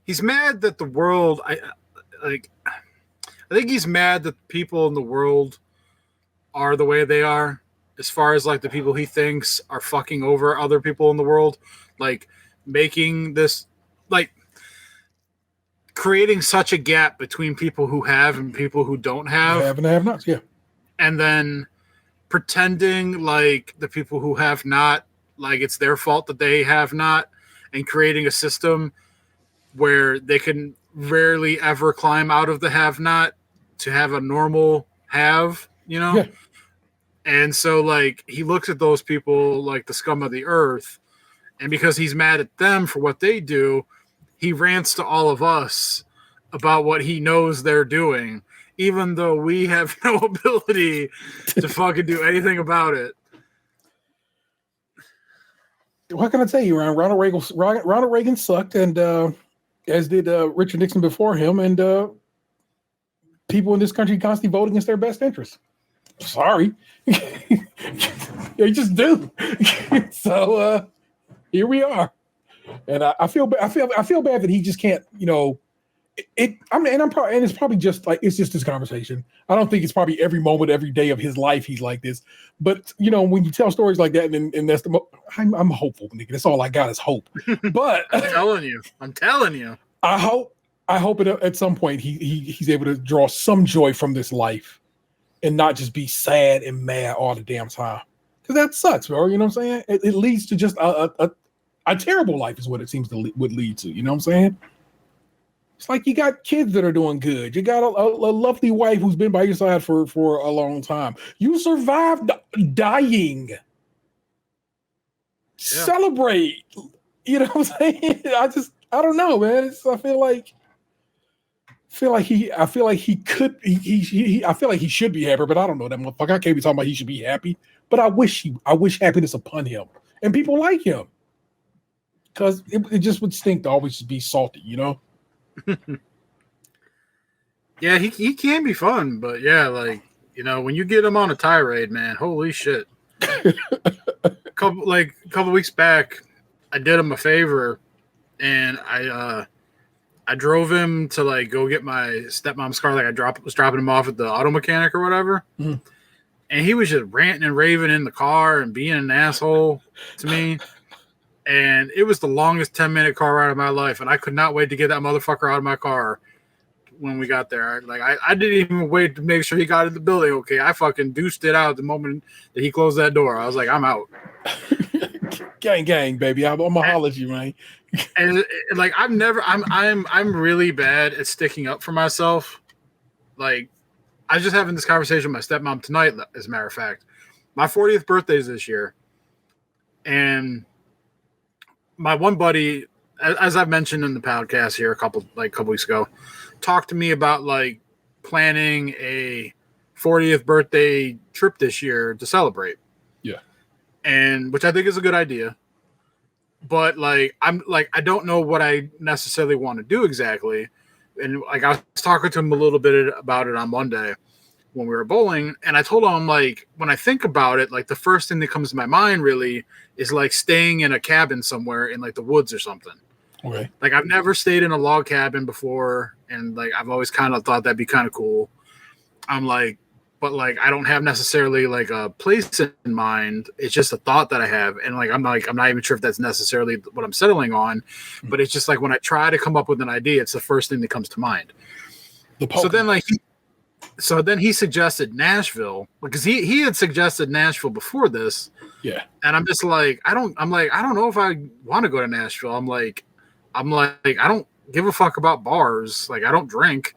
He's mad that the world. I think he's mad that people in the world are the way they are, as far as like the people he thinks are fucking over other people in the world, like making this like creating such a gap between people who have and people who don't have and have nots, yeah. And then pretending like the people who have not, like it's their fault that they have not, and creating a system where they can rarely ever climb out of the have not to have a normal have, you know? Yeah. And so, like, he looks at those people like the scum of the earth, and because he's mad at them for what they do, he rants to all of us about what he knows they're doing, even though we have no ability to fucking do anything about it. What can I tell you, Ron? Ronald Reagan sucked, and as did Richard Nixon before him, and people in this country constantly vote against their best interests. Sorry. They just do. So here we are. And I feel bad that he just can't, you know, it's probably just like, it's just this conversation. I don't think it's probably every moment, every day of his life he's like this. But, you know, when you tell stories like that, and that's I'm hopeful, nigga. That's all I got is hope. But I'm telling you. I hope at some point he's able to draw some joy from this life and not just be sad and mad all the damn time. Because that sucks, bro. You know what I'm saying? It leads to just a terrible life is what it seems to would lead to. You know what I'm saying? It's like you got kids that are doing good. You got a lovely wife who's been by your side for a long time. You survived dying. Yeah. Celebrate. You know what I'm saying? I don't know, man. I feel like he should be happy, but I don't know that motherfucker. I can't be talking about he should be happy, but I wish happiness upon him and people like him, because it just would stink to always be salty, you know. Yeah, he can be fun, but yeah, like, you know, when you get him on a tirade, man, holy shit. a couple weeks back, I did him a favor, and I drove him to like go get my stepmom's car. Like was dropping him off at the auto mechanic or whatever. Mm. And he was just ranting and raving in the car and being an asshole to me. And it was the longest 10-minute car ride of my life. And I could not wait to get that motherfucker out of my car when we got there. I didn't even wait to make sure he got in the building. Okay. I fucking deuced it out the moment that he closed that door. I was like, I'm out. Gang, baby. I'm gonna holler at you, man. And like, I'm really bad at sticking up for myself. Like, I was just having this conversation with my stepmom tonight, as a matter of fact. My 40th birthday is this year. And my one buddy, as I've mentioned in the podcast here a couple weeks ago, talked to me about like planning a 40th birthday trip this year to celebrate. Yeah. And which I think is a good idea. But like, I don't know what I necessarily want to do exactly. And like, I was talking to him a little bit about it on Monday when we were bowling. And I told him, like, when I think about it, like the first thing that comes to my mind really is like staying in a cabin somewhere in like the woods or something. Okay. Like, I've never stayed in a log cabin before. And like, I've always kind of thought that'd be kind of cool. I'm like, but like, I don't have necessarily like a place in mind. It's just a thought that I have. And like, I'm not even sure if that's necessarily what I'm settling on, but it's just like, when I try to come up with an idea, it's the first thing that comes to mind. So then he suggested Nashville, because he had suggested Nashville before this. Yeah. And I'm just like, I don't know if I want to go to Nashville. I'm like, I don't give a fuck about bars. Like, I don't drink.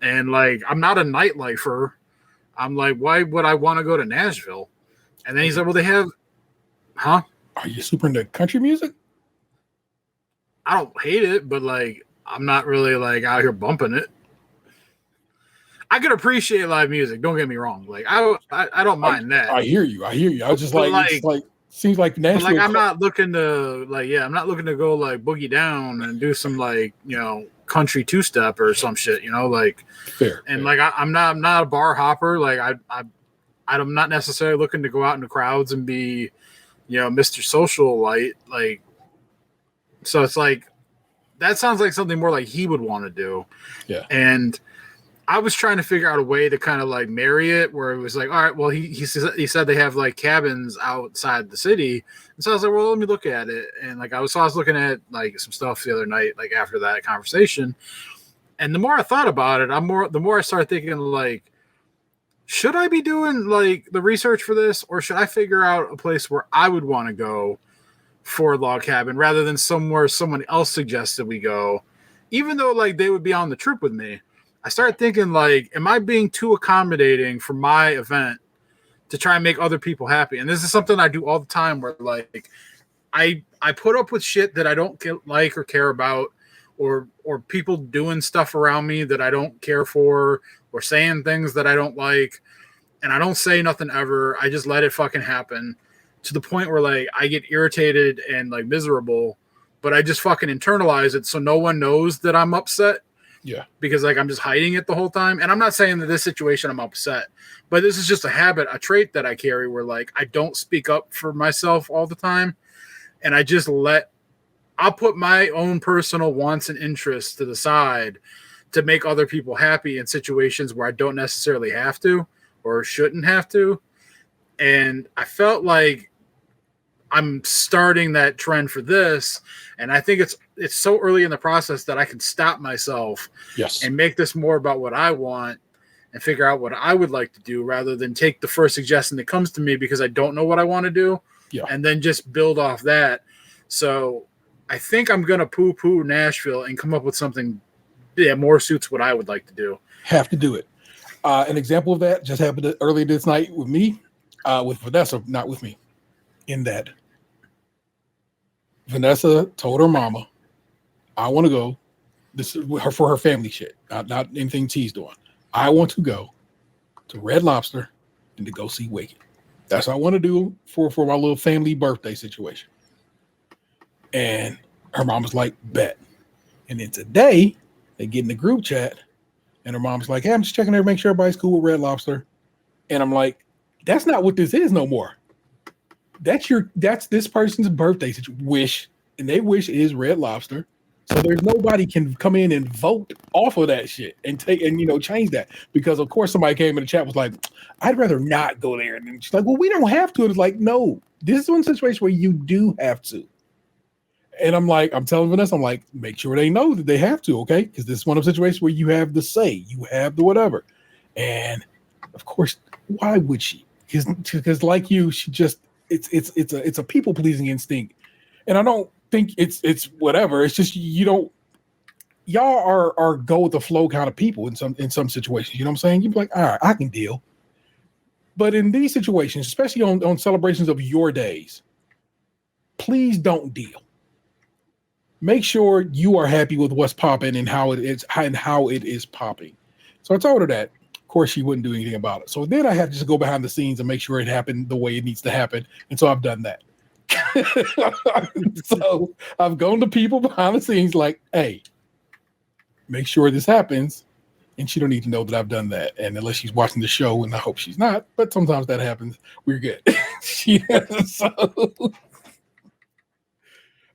And like, I'm not a nightlifer. I'm like, why would I want to go to Nashville? And then he said, well, they have, huh? Are you super into country music? I don't hate it, but like, I'm not really like out here bumping it. I can appreciate live music. Don't get me wrong. Like, I don't mind that. I hear you. I was just like, it's like, seems like Nashville. Like, I'm not looking to go like boogie down and do some like, you know, country two-step or some shit, you know, like fair. Like, I'm not a bar hopper. Like, I'm not necessarily looking to go out into crowds and be, you know, Mr. Socialite. Like, so it's like, that sounds like something more like he would want to do. Yeah. And I was trying to figure out a way to kind of like marry it, where it was like, all right, well, he said they have like cabins outside the city. And so I was like, well, let me look at it. And like, I was looking at like some stuff the other night, like after that conversation. And the more I thought about it, the more I started thinking, like, should I be doing like the research for this, or should I figure out a place where I would want to go for a log cabin rather than somewhere someone else suggested we go, even though like they would be on the trip with me? I started thinking, like, am I being too accommodating for my event to try and make other people happy? And this is something I do all the time, where like I put up with shit that I don't like or care about, or people doing stuff around me that I don't care for, or saying things that I don't like, and I don't say nothing ever. I just let it fucking happen, to the point where like I get irritated and like miserable, but I just fucking internalize it so no one knows that I'm upset. Yeah. Because like I'm just hiding it the whole time. And I'm not saying that this situation I'm upset, but this is just a habit, a trait that I carry, where like I don't speak up for myself all the time. And I just I'll put my own personal wants and interests to the side to make other people happy in situations where I don't necessarily have to or shouldn't have to. And I felt like I'm starting that trend for this. And I think it's so early in the process that I can stop myself and make this more about what I want and figure out what I would like to do, rather than take the first suggestion that comes to me because I don't know what I want to do and then just build off that. So I think I'm going to poo-poo Nashville and come up with something more suits what I would like to do. Have to do it. An example of that just happened earlier this night with me, with Vanessa, not with me, in that Vanessa told her mama, I want to go. This is for her family shit, not anything T's doing. I want to go to Red Lobster and to go see Wicked. That's what I want to do for my little family birthday situation. And her mom was like, bet. And then today, they get in the group chat, and her mom's like, hey, I'm just checking there to make sure everybody's cool with Red Lobster. And I'm like, that's not what this is no more. That's this person's birthday wish, and their wish is Red Lobster. So there's nobody can come in and vote off of that shit and change that, because of course somebody came in the chat was like, I'd rather not go there. And she's like, well, we don't have to. And it's like, no, this is one situation where you do have to. And I'm telling Vanessa, I'm like, make sure they know that they have to, okay? Because this is one of the situations where you have the say, you have the whatever. And of course, why would she? Because like you, she just it's a people pleasing instinct, and I don't think it's whatever. It's just y'all are go with the flow kind of people in some situations. You know what I'm saying? You'd be like, all right, I can deal. But in these situations, especially on celebrations of your days, please don't deal. Make sure you are happy with what's popping and how it is popping. So I told her that. Of course, she wouldn't do anything about it. So then I had to just go behind the scenes and make sure it happened the way it needs to happen. And so I've done that. So I've gone to people behind the scenes like, hey, make sure this happens. And she don't need to know that I've done that. And unless she's watching the show, and I hope she's not, but sometimes that happens, we're good.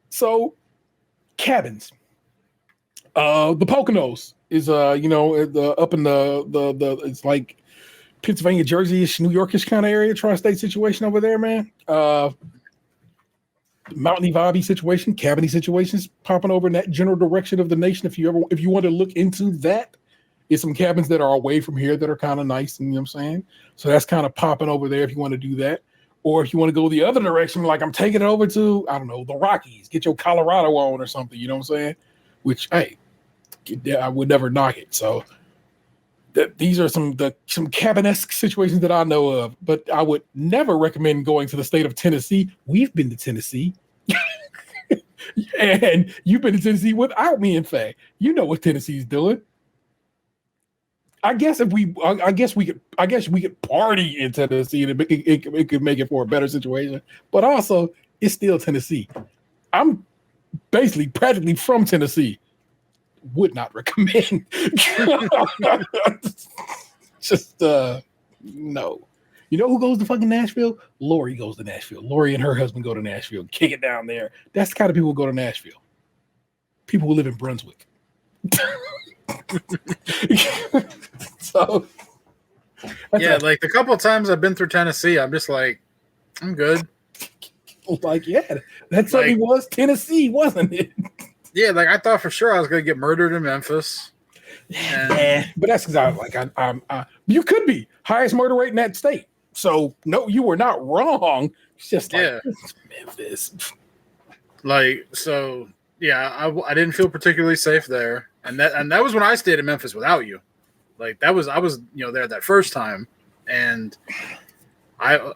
So cabins. The Poconos is up in the it's like Pennsylvania, Jersey-ish, New Yorkish kind of area, tri-state situation over there, man. Mountainy vibey situation, cabiny situations popping over in that general direction of the nation. If you want to look into that, it's some cabins that are away from here that are kind of nice, and you know what I'm saying? So that's kind of popping over there if you want to do that. Or if you want to go the other direction, like I'm taking it over to, I don't know, the Rockies, get your Colorado on or something, you know what I'm saying? Which, hey, I would never knock it. So these are some cabin-esque situations that I know of, but I would never recommend going to the state of Tennessee. We've been to Tennessee. And you've been to Tennessee without me, in fact. You know what Tennessee's doing. I guess we could party in Tennessee, and it could make it for a better situation. But also, it's still Tennessee. I'm basically practically from Tennessee. Would not recommend. Just no. You know who goes to fucking Nashville? Lori goes to Nashville. Lori and her husband go to Nashville. Kick it down there. That's the kind of people who go to Nashville. People who live in Brunswick. So yeah, like the couple of times I've been through Tennessee, I'm just like, I'm good. Like, yeah, that certainly was Tennessee, wasn't it? Yeah, like I thought for sure I was gonna get murdered in Memphis. Yeah, but that's because you could be highest murder rate in that state. So no, you were not wrong. It's just like it's Memphis. Like so, yeah. I didn't feel particularly safe there, and that was when I stayed in Memphis without you. Like I was there that first time, and and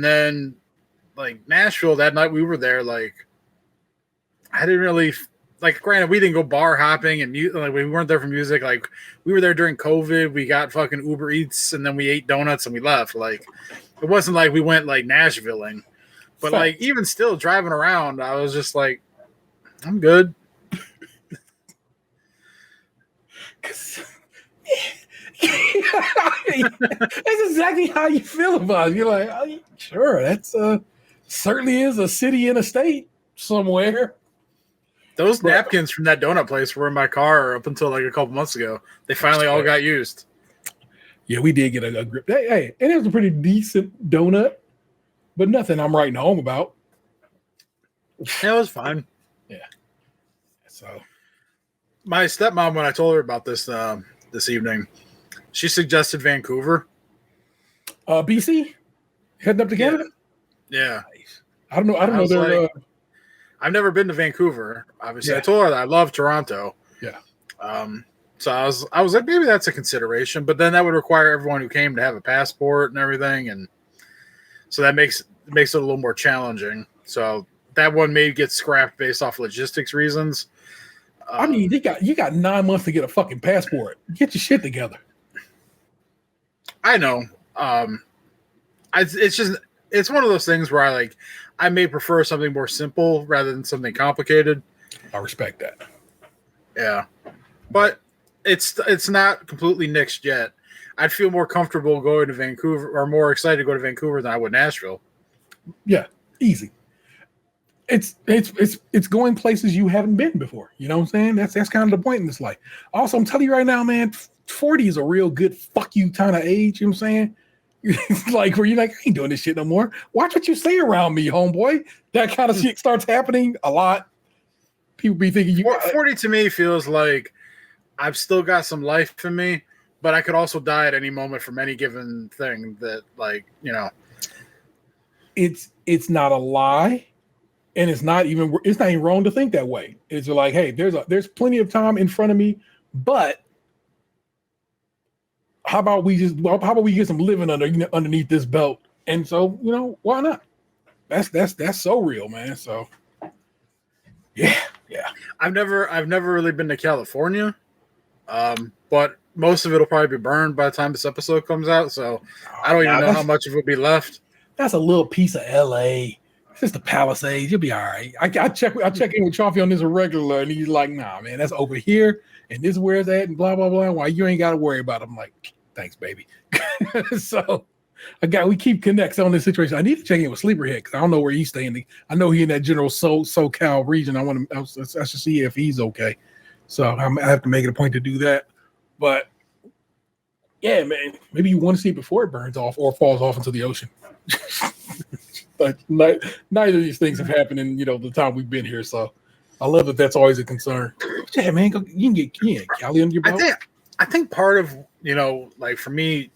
then like Nashville that night we were there. Like I didn't really. Like, granted, we didn't go bar hopping and like we weren't there for music. Like, we were there during COVID. We got fucking Uber Eats and then we ate donuts and we left. Like, it wasn't like we went like Nashvilling, but like even still driving around, I was just like, I'm good. That's exactly how you feel about it. You're like, oh, sure, that's certainly is a city in a state somewhere. Those napkins from that donut place were in my car up until like a couple months ago. They finally all got used. Yeah, we did get a grip. Hey, and it was a pretty decent donut, but nothing I'm writing home about. Yeah, it was fine. Yeah. So, my stepmom, when I told her about this this evening, she suggested Vancouver. BC, heading up to Canada. Yeah. I don't know. They're. I've never been to Vancouver. Obviously, I told her that I love Toronto. Yeah. So I was like, maybe that's a consideration, but then that would require everyone who came to have a passport and everything, and so that makes it a little more challenging. So that one may get scrapped based off logistics reasons. I mean, you got 9 months to get a fucking passport. Get your shit together. I know. It's one of those things where I may prefer something more simple rather than something complicated. I respect that. Yeah. But it's not completely nixed yet. I'd feel more comfortable going to Vancouver or more excited to go to Vancouver than I would Nashville. Yeah, easy. It's going places you haven't been before. You know what I'm saying? That's kind of the point in this life. Also, I'm telling you right now, man, 40 is a real good fuck you kind of age. You know what I'm saying? Like where you're like, I ain't doing this shit no more. Watch what you say around me, homeboy. That kind of shit starts happening a lot. People be thinking 40 to me feels like I've still got some life in me, but I could also die at any moment from any given thing that, like, you know. It's not a lie, and it's not even wrong to think that way. It's like, hey, there's plenty of time in front of me, but how about we get some living underneath this belt? And so, why not? That's so real, man. So yeah. I've never really been to California. But most of it'll probably be burned by the time this episode comes out, so I don't even know how much of it will be left. That's a little piece of LA. It's just the Palisades. You'll be all right. I check in with Chaffee on this regular, and he's like, nah, man, that's over here, and this is where it's at, and blah, blah, blah. Why you ain't got to worry about it. I'm like, thanks, baby. So we keep connects on this situation. I need to check in with Sleeperhead because I don't know where he's staying. I know he in that general SoCal region. I should see if he's okay. So I have to make it a point to do that. But yeah, man, maybe you want to see it before it burns off or falls off into the ocean. But neither of these things have happened in the time we've been here. So I love that that's always a concern. Yeah, man, you can get Cali under your belt. I think part of like for me,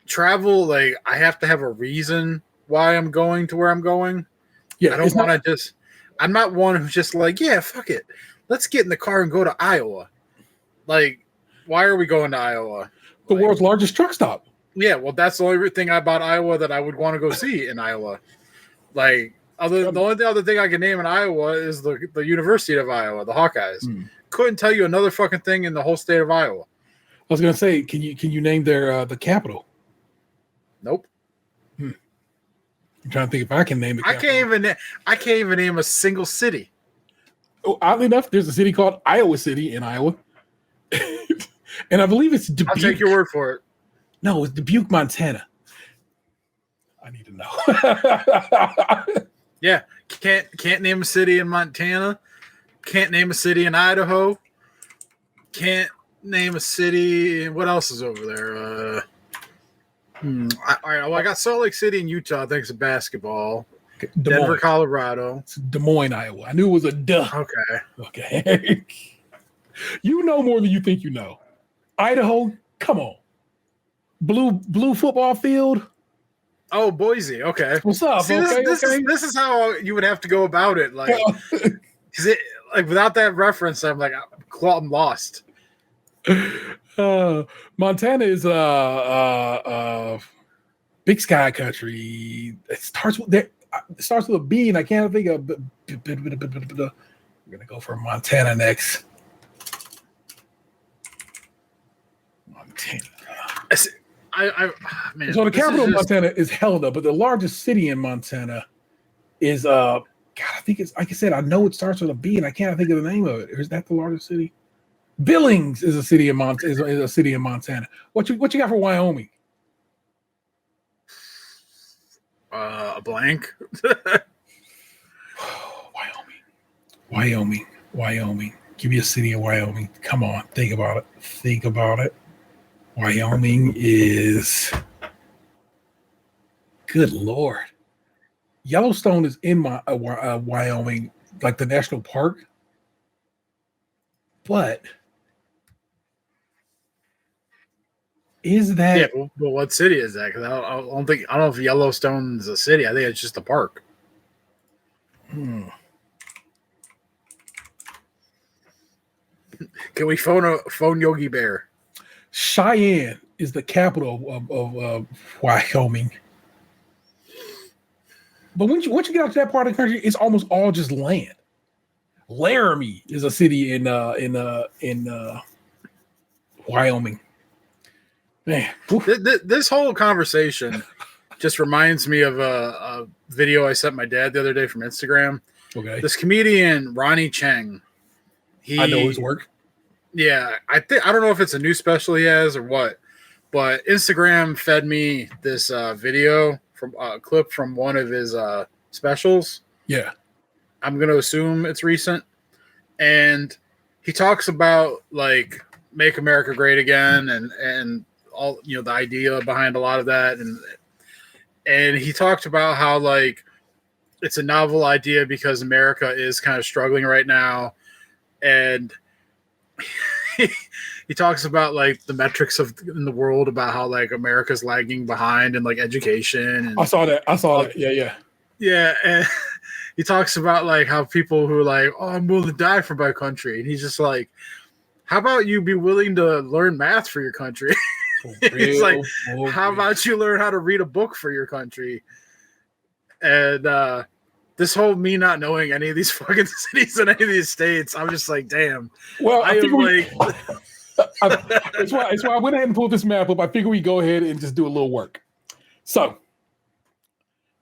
travel, like I have to have a reason why I'm going to where I'm going. Yeah, I don't want to just. I'm not one who's just like, yeah, fuck it. Let's get in the car and go to Iowa. Like, why are we going to Iowa? The world's largest truck stop. Yeah, well, that's the only thing about Iowa that I would want to go see in Iowa. Like, the only other thing I can name in Iowa is the University of Iowa, the Hawkeyes. Couldn't tell you another fucking thing in the whole state of Iowa. I was gonna say, can you name their the capital? Nope. I'm trying to think if I can name it. I can't even name a single city. Oh, oddly enough, there's a city called Iowa City in Iowa. And I believe it's Dubuque. I'll take your word for it. No, it's Dubuque, Montana. I need to know. Yeah. Can't name a city in Montana. Can't name a city in Idaho. Can't name a city. What else is over there? All right. Well, I got Salt Lake City in Utah. I think it's a basketball. Denver, Colorado. It's Des Moines, Iowa. I knew it was a duh. Okay. You know more than you think you know. Idaho, come on. Blue football field. Oh, Boise. Okay. What's up? See, Okay, this is how you would have to go about it. Like, is it like without that reference? I'm like, I'm lost. Montana is big sky country. It starts with a B, and I can't think of. We're gonna go for Montana next. Montana. Man, so the capital of Montana is Helena, but the largest city in Montana is God. I think it's like I said. I know it starts with a B, and I can't think of the name of it. Is that the largest city? Billings is a city in Montana. What you got for Wyoming? A blank. Wyoming. Give me a city in Wyoming. Come on, think about it. Wyoming is, good Lord. Yellowstone is in my Wyoming, like the national park. But is that? Yeah, but what city is that? Because I don't know if Yellowstone is a city. I think it's just a park. Can we phone Yogi Bear? Cheyenne is the capital of Wyoming. But once you get out to that part of the country, it's almost all just land. Laramie is a city in Wyoming. Man, this whole conversation just reminds me of a video I sent my dad the other day from Instagram. Okay, this comedian Ronnie Cheng. I know his work. Yeah, I don't know if it's a new special he has or what, but Instagram fed me this video from a clip from one of his specials. Yeah, I'm gonna assume it's recent, and he talks about like make America great again and all, you know, the idea behind a lot of that, and he talked about how like it's a novel idea because America is kind of struggling right now, and he talks about like the metrics in the world about how like America's lagging behind in like education. And I saw that. Yeah. And he talks about like how people who are like, oh, I'm willing to die for my country, and he's just like, how about you be willing to learn math for your country? He's like, how about you learn how to read a book for your country? And this whole me not knowing any of these fucking cities in any of these states, I'm just like, damn. Well, it's why I went ahead and pulled this map up. I figure we go ahead and just do a little work. So I'm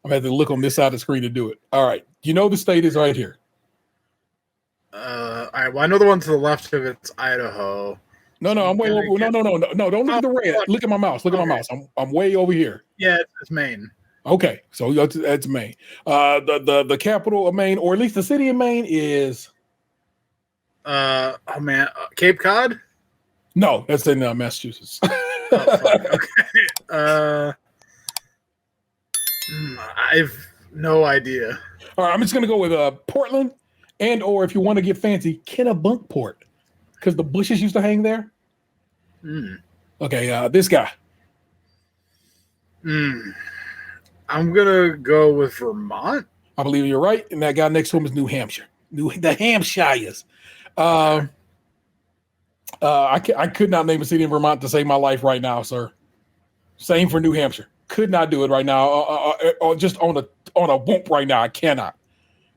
gonna have to look on this side of the screen to do it. All right, you know the state is right here. All right. Well, I know the one to the left of it's Idaho. No, I'm way over. No. Don't look at the red. Look at my mouse. Look at my mouse. I'm way over here. Yeah, it's Maine. Okay, so that's Maine. The capital of Maine, or at least the city of Maine, is Cape Cod. No, that's in Massachusetts. Okay. I've no idea. All right, I'm just gonna go with Portland, and or if you want to get fancy, Kennebunkport, because the bushes used to hang there. Okay, this guy. I'm gonna go with Vermont. I believe you're right, and that guy next to him is New Hampshire. The Hampshires. I could not name a city in Vermont to save my life right now, sir. Same for New Hampshire. Could not do it right now. Just on a whoop right now. I cannot.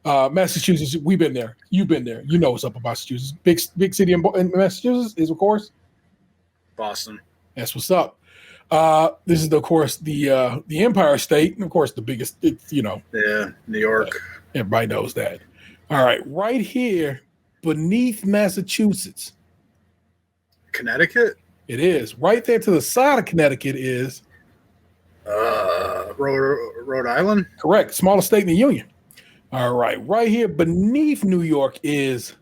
Massachusetts, we've been there. You've been there. You know what's up about Massachusetts. Big city in Massachusetts is, of course, Boston. That's what's up. This is, of course, the Empire State, and of course, the biggest. Yeah, New York. Everybody knows that. All right, right here beneath Massachusetts, Connecticut. It is right there to the side of Connecticut is Rhode Island. Correct, smallest state in the union. All right, right here beneath New York is.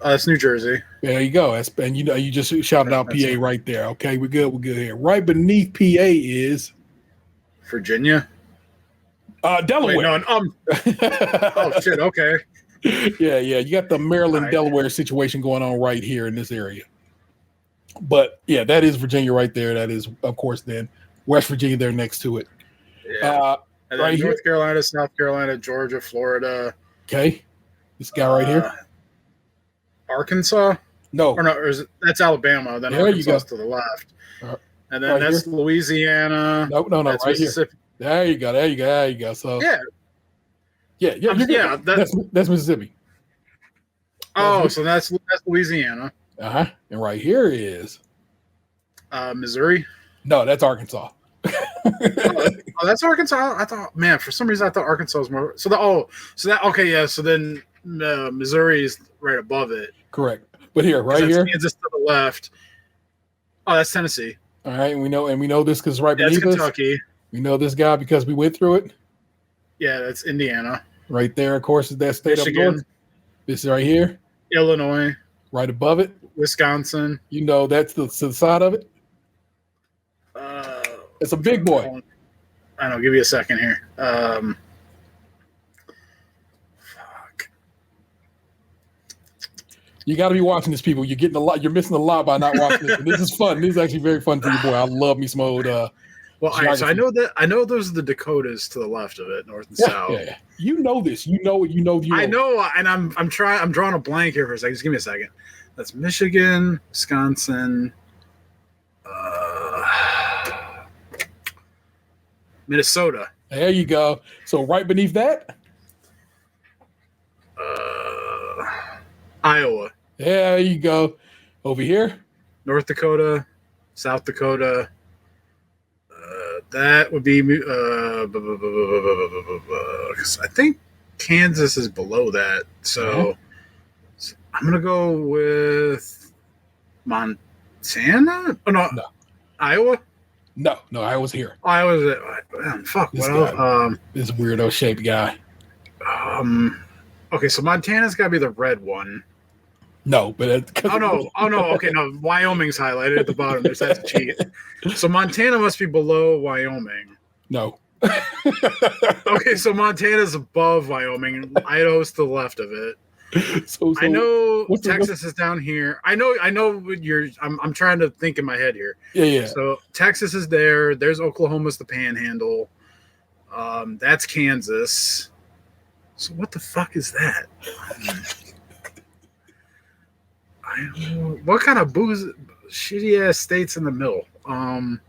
That's New Jersey. There you go. And you just shouted out PA right there. Okay, we're good. We're good here. Right beneath PA is Virginia. Delaware. Wait, no, oh shit. Okay. Yeah. You got the Maryland, Right. Delaware situation going on right here in this area. But yeah, that is Virginia right there. That is, of course, then West Virginia there next to it. Yeah. And then Right here. North Carolina, South Carolina, Georgia, Florida. Okay. This guy right here. Arkansas? No. Or no, that's Alabama. Then There you go. Arkansas to the left. And then Right that's here. Louisiana. No, That's right here. Mississippi. There you go. So Yeah. yeah, you're good. Yeah, That's Mississippi. Oh, so that's Louisiana. And right here is Missouri. no, that's Arkansas. Oh, that's Arkansas. I thought, man, for some reason I thought Arkansas was more. So okay, yeah. So then Missouri is right above it. Correct. But here, right here, Kansas to the left. Oh, that's Tennessee. All right, and we know this because right beneath That's us. Kentucky. We know this guy because we went through it. Yeah, that's Indiana. Right there, of course, is that state Michigan. up north. This is right here, Illinois. right above it. Wisconsin. You know that's to the side of it. It's a big boy. I don't know. Give me a second here. Fuck. You got to be watching this, people. You're getting a lot. You're missing a lot by not watching this. And this is fun. This is actually very fun for you, boy. I love me some old. Well, all right, so I know those are the Dakotas to the left of it, north and south. Yeah. You know this. You know. I know, and I'm drawing a blank here for a second. Just give me a second. That's Michigan, Wisconsin, Minnesota. There you go. So right beneath that, Iowa. there you go. Over here, North Dakota, South Dakota. That would be. I think Kansas is below that, so I'm gonna go with Montana. Oh no. Iowa. No, Iowa's here. Iowa's. Fuck. This What else? This weirdo shaped guy. Okay, so Montana's got to be the red one. No, but Oh no! Okay, no. Wyoming's highlighted at the bottom. That's a cheat. So Montana must be below Wyoming. no. Okay, so Montana's above Wyoming. Idaho's to the left of it. So I know Texas is down here. I know. I'm trying to think in my head here. Yeah. So Texas is there. There's Oklahoma's the Panhandle. That's Kansas. So what the fuck is that? What kind of shitty ass states in the middle? Man,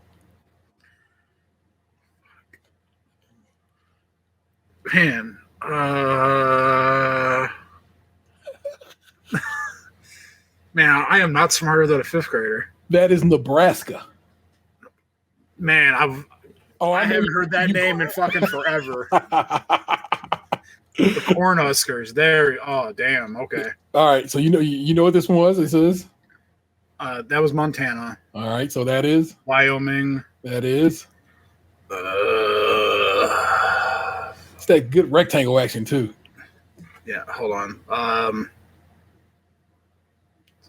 man, I am not smarter than a fifth grader. That is Nebraska. Man, I haven't heard that name in fucking forever. The Cornhuskers. There. Oh, damn. Okay. All right. So you know what this one was? This is. That was Montana. All right. So that is Wyoming. That is. It's that good rectangle action too. Yeah. Hold on.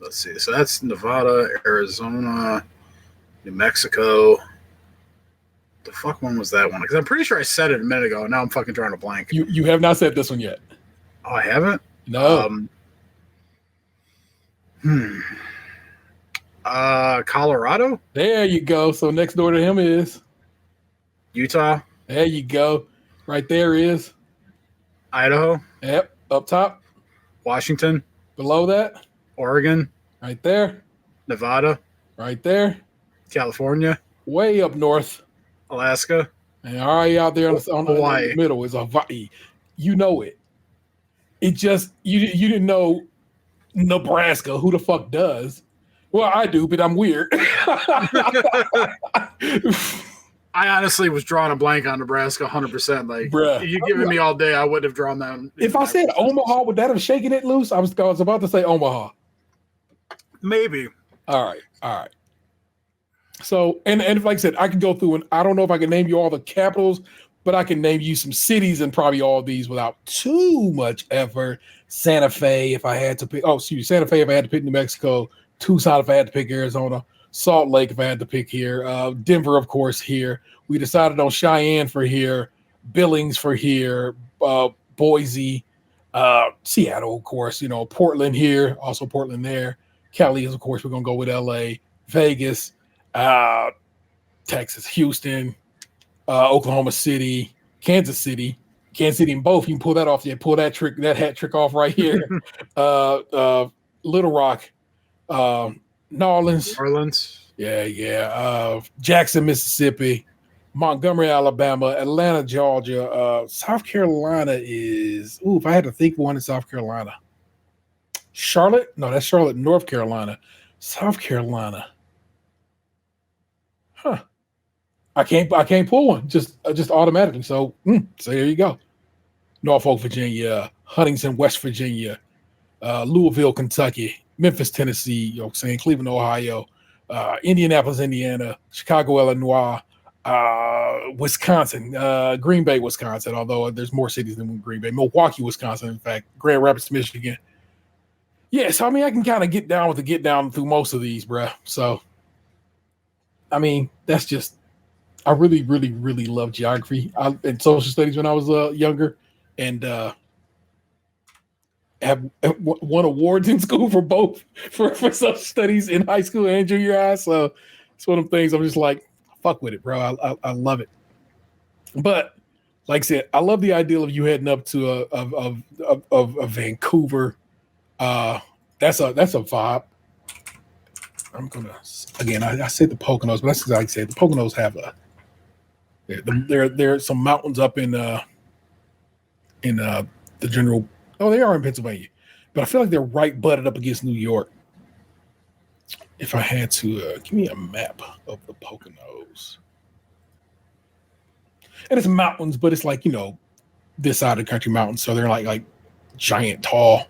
Let's see. So that's Nevada, Arizona, New Mexico. The fuck one was that one? Because I'm pretty sure I said it a minute ago. And now I'm fucking drawing a blank. You have not said this one yet. Oh, I haven't? No. Colorado? There you go. So next door to him is Utah? There you go. Right there is Idaho? Yep. Up top. Washington? Below that. Oregon? Right there. Nevada? Right there. California? Way up north. Alaska? And all right, out there on Hawaii. the middle is Hawaii. You know it. It just you didn't know Nebraska. Who the fuck does? Well, I do, but I'm weird. I honestly was drawing a blank on Nebraska 100%. Like, bruh, if you given me all day, I would have drawn that. If I said Omaha, would that have shaken it loose? I was about to say Omaha. Maybe. All right. So, and like I said, I can go through and I don't know if I can name you all the capitals, but I can name you some cities and probably all these without too much effort. Santa Fe, if I had to pick. Oh, excuse me, Santa Fe, if I had to pick New Mexico. Tucson, if I had to pick Arizona. Salt Lake, if I had to pick here. Denver, of course, here. We decided on Cheyenne for here. Billings for here. Boise. Seattle, of course, Portland here, also Portland there. Cali is, of course, we're going to go with LA, Vegas, Texas, Houston, Oklahoma City, Kansas City, and both. You can pull that off. Yeah, pull that hat trick off right here. Little Rock, New Orleans. Yeah. Jackson, Mississippi, Montgomery, Alabama, Atlanta, Georgia. South Carolina is. Ooh, if I had to think one in South Carolina. Charlotte? No, that's Charlotte, North Carolina. South Carolina. Huh. I can't pull one just automatically. So there you go. Norfolk, Virginia, Huntington, West Virginia, Louisville, Kentucky, Memphis, Tennessee, Cleveland, Ohio, Indianapolis, Indiana, Chicago, Illinois, Wisconsin, Green Bay, Wisconsin, although there's more cities than Green Bay, Milwaukee, Wisconsin, in fact, Grand Rapids, Michigan. Yeah, so I can kind of get down through most of these, bruh. So, that's just, I really, really, really love geography and social studies when I was younger, and have won awards in school for both for social studies in high school and junior high. So it's one of the things I'm just like, fuck with it, bro. I love it. But like I said, I love the idea of you heading up to a Vancouver. That's a vibe. I'm gonna again. I said the Poconos, but that's like I said. The Poconos have there are some mountains up in the general. Oh, they are in Pennsylvania, but I feel like they're right butted up against New York. If I had to give me a map of the Poconos, and it's mountains, but it's like this side of the country mountains, so they're like giant, tall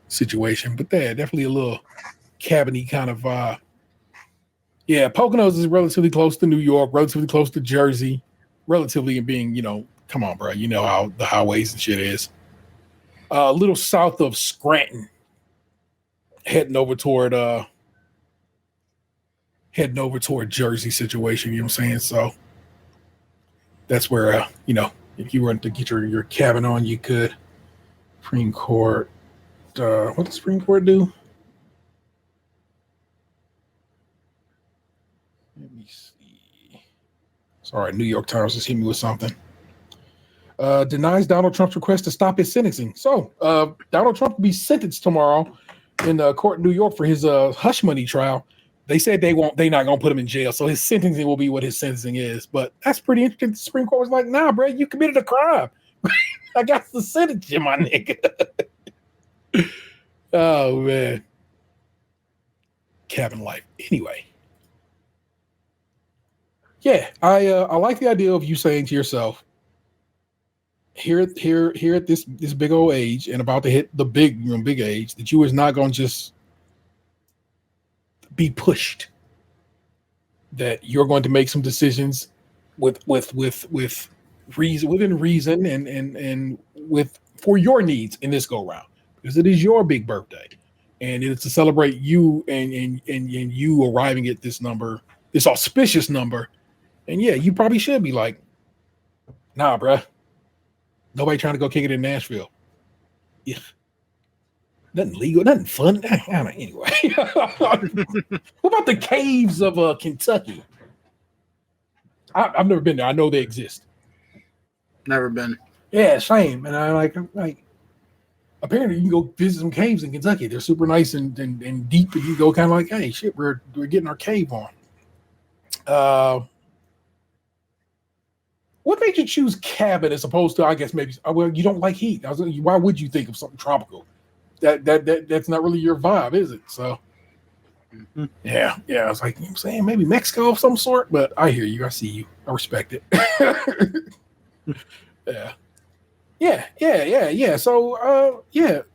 situation. But they're definitely a little cabiny kind of. Yeah, Poconos is relatively close to New York, relatively close to Jersey, relatively in being, come on, bro, how the highways and shit is. A little south of Scranton, heading over toward Jersey situation. You know what I'm saying? So that's where if you wanted to get your cabin on, you could. Supreme Court. What does Supreme Court do? Let me see. Sorry, New York Times just hit me with something. Denies Donald Trump's request to stop his sentencing. So Donald Trump will be sentenced tomorrow in court in New York for his hush money trial. They said they're not going to put him in jail, so his sentencing will be what his sentencing is. But that's pretty interesting. The Supreme Court was like, nah, bro, you committed a crime. I got the sentence you, my nigga. Oh, man. Cabin life. Anyway. Yeah, I like the idea of you saying to yourself, here at this big old age and about to hit the big age, that you is not going to just be pushed. That you're going to make some decisions with reason, within reason, and with for your needs in this go round, because it is your big birthday, and it's to celebrate you and you arriving at this number, this auspicious number. And yeah, you probably should be like, nah, bruh. Nobody trying to go kick it in Nashville. Yeah. Nothing legal, nothing fun. Anyway. What about the caves of Kentucky? I've never been there. I know they exist. Never been. Yeah, same. And I like apparently you can go visit some caves in Kentucky. They're super nice and deep, and you go kind of like, hey, shit, we're getting our cave on. What made you choose cabin as opposed to, I guess, maybe, well, you don't like heat. Why would you think of something tropical? That's not really your vibe, is it? So, yeah. I was like, I'm saying maybe Mexico of some sort, but I hear you. I see you. I respect it. Yeah. So, your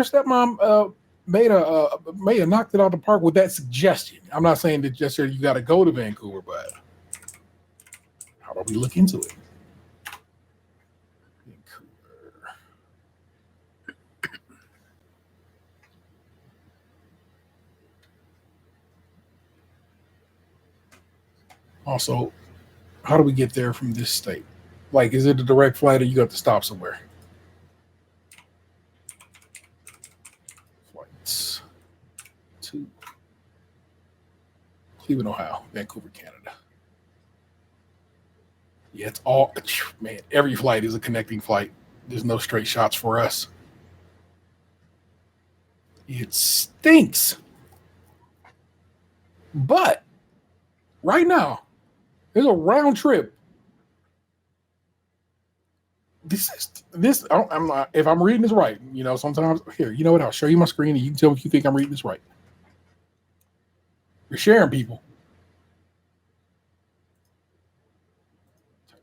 stepmom made a knocked it out of the park with that suggestion. I'm not saying that just you got to go to Vancouver, but how about we look into it? Vancouver. Also, how do we get there from this state? Like, is it a direct flight or you got to stop somewhere? Cleveland, Ohio, Vancouver, Canada. Yeah, it's all, man, every flight is a connecting flight. There's no straight shots for us. It stinks. But right now, there's a round trip. I'm not, if I'm reading this right, sometimes here, you know what? I'll show you my screen and you can tell me if you think I'm reading this right. You're sharing, people.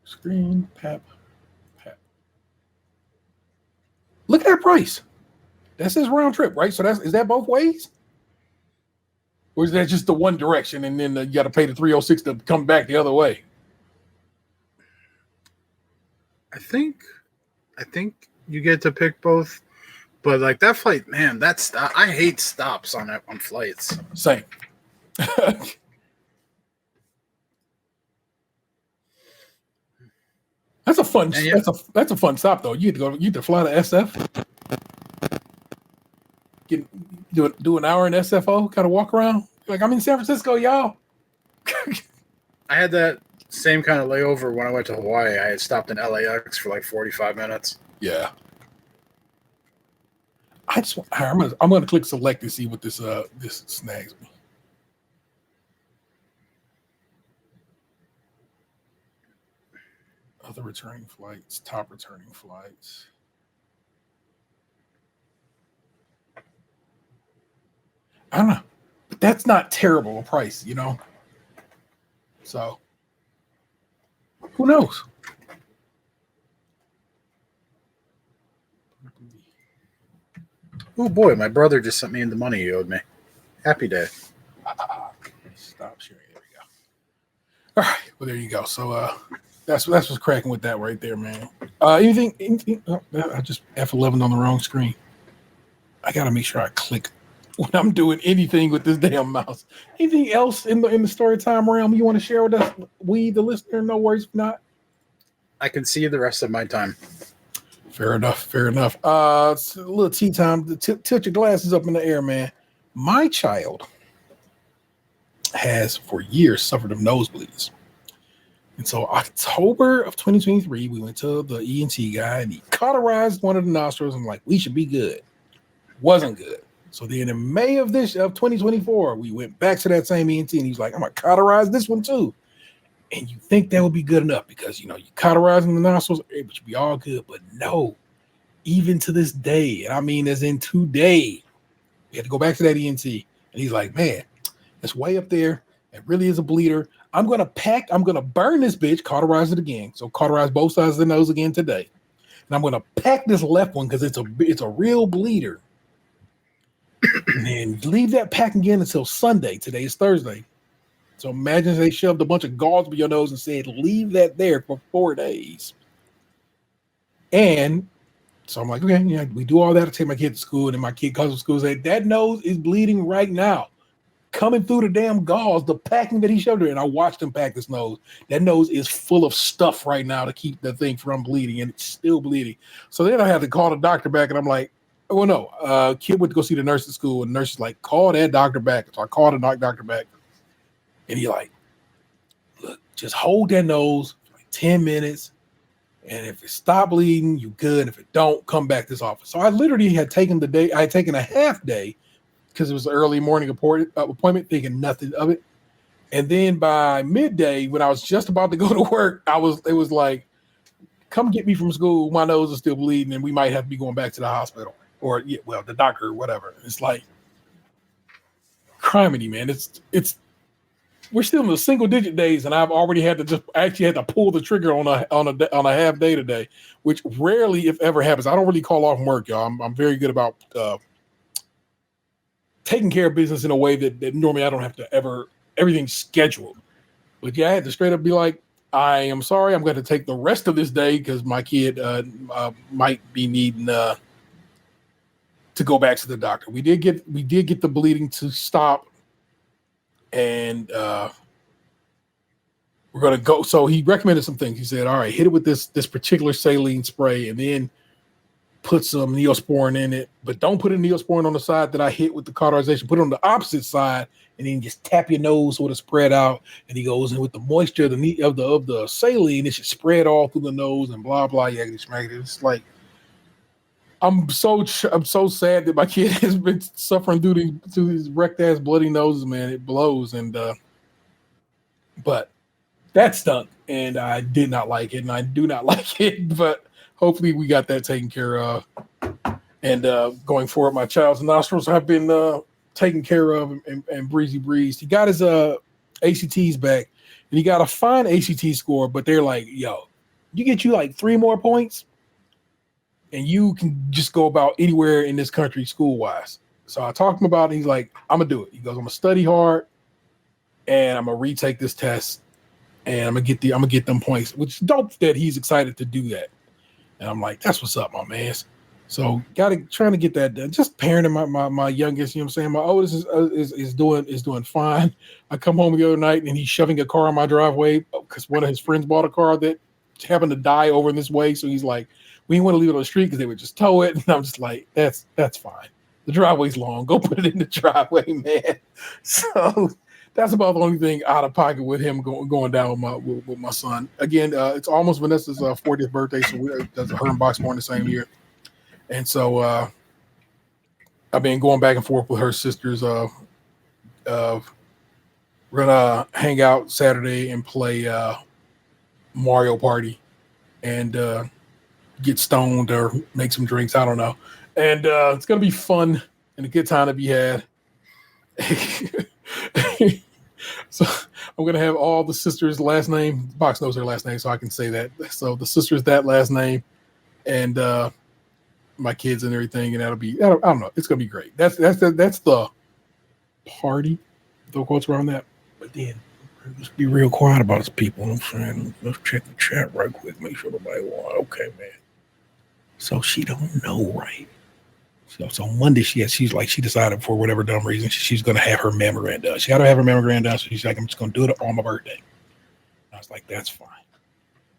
Screen, pap. Look at that price. That's his round trip, right? So is that both ways? Or is that just the one direction and then you got to pay the 306 to come back the other way? I think you get to pick both. But like that flight, man, I hate stops on flights. Same. That's a fun. That's a fun stop though. You get to fly to SF. Do an hour in SFO, kind of walk around. Like, I'm in San Francisco, y'all. I had that same kind of layover when I went to Hawaii. I had stopped in LAX for like 45 minutes. Yeah. I'm gonna click select to see what this snags me. Other returning flights, top returning flights. I don't know, but that's not terrible a price, So who knows? Oh boy, my brother just sent me in the money he owed me. Happy day. Stop sharing. There we go. All right. Well, there you go. So that's what's cracking with that right there, man. Anything? Oh, I just F11 on the wrong screen. I gotta make sure I click when I'm doing anything with this damn mouse. Anything else in the story time realm you want to share with us? We, the listener, no worries if not. I can see the rest of my time. Fair enough. It's a little tea time. Tilt your glasses up in the air, man. My child has for years suffered of nosebleeds. And so October of 2023, we went to the ENT guy and he cauterized one of the nostrils and like, we should be good. Wasn't good. So then in May of 2024, we went back to that same ENT and he's like, I'm going to cauterize this one too. And you think that would be good enough because, you cauterizing the nostrils, it should be all good. But no, even to this day, and I mean as in today, we had to go back to that ENT. And he's like, man, it's way up there. It really is a bleeder. I'm going to burn this bitch, cauterize it again. So cauterize both sides of the nose again today. And I'm going to pack this left one because it's a real bleeder. And then leave that pack again until Sunday. Today is Thursday. So imagine they shoved a bunch of gauze up your nose and said, leave that there for 4 days. And so I'm like, okay, yeah, we do all that. I take my kid to school, and then my kid comes to school and say, that nose is bleeding right now. Coming through the damn gauze, the packing that he shoved her in. I watched him pack this nose. That nose is full of stuff right now to keep the thing from bleeding, and it's still bleeding. So then I had to call the doctor back, and I'm like, oh, no. Kid went to go see the nurse at school, and the nurse is like, call that doctor back. So I called the doctor back. And he like, look, just hold that nose for like 10 minutes. And if it stop bleeding, you good. If it don't, come back to this office. So I literally had taken I had taken a half day because it was an early morning appointment, thinking nothing of it. And then by midday, when I was just about to go to work, it was like, come get me from school. My nose is still bleeding and we might have to be going back to the hospital or the doctor or whatever. It's like, criminy, man. We're still in the single digit days, and I've already had to pull the trigger on a half day today, which rarely, if ever, happens. I don't really call off work, y'all. I'm very good about taking care of business in a way that normally I don't have to everything's scheduled. But yeah, I had to straight up be like, I am sorry, I'm going to take the rest of this day because my kid might be needing to go back to the doctor. We did get the bleeding to stop. And we're going to go. So he recommended some things. He said, all right, hit it with this particular saline spray and then put some Neosporin in it, but don't put a Neosporin on the side that I hit with the cauterization. Put it on the opposite side, and then just tap your nose so it'll spread out. And he goes in with the moisture of the saline. It should spread all through the nose and blah blah. It's like I'm so sad that my kid has been suffering through these wrecked ass bloody noses, man. It blows, and but that stunk, and I did not like it, and I do not like it. But hopefully, we got that taken care of. And going forward, my child's nostrils have been taken care of and breezy breezed. He got his ACTs back, and he got a fine ACT score, but they're like, yo, you get you like 3 more points, and you can just go about anywhere in this country school-wise. So I talked to him about it. He's like, I'm going to do it. He goes, I'm going to study hard, and I'm going to retake this test, and I'm going to get them points, which is dope that he's excited to do that. And I'm like, that's what's up, my man. So trying to get that done. Just parenting my youngest, you know what I'm saying? My oldest is doing fine. I come home the other night and he's shoving a car on my driveway because one of his friends bought a car that happened to die over in this way. So he's like, we didn't want to leave it on the street because they would just tow it. And I'm just like, that's fine. The driveway's long. Go put it in the driveway, man. So that's about the only thing out of pocket with him going down with my son. Again, it's almost Vanessa's 40th birthday, so that's her and Box born the same year. And so I've been going back and forth with her sisters. We're gonna hang out Saturday and play Mario Party and get stoned or make some drinks. I don't know. And it's gonna be fun and a good time to be had. So I'm gonna have all the sisters' last name. Box knows her last name, so I can say that. So the sisters that last name, and my kids and everything, and I don't know. It's gonna be great. That's the party. Throw quotes around that. But then let's be real quiet about us, people. I'm saying, let's check the chat right quick. Make sure nobody won. Okay, man. So she don't know, right? So Monday she decided for whatever dumb reason she's gonna have her mammogram done. She got to have her mammogram done. So she's like, I'm just gonna do it on my birthday. I was like, that's fine.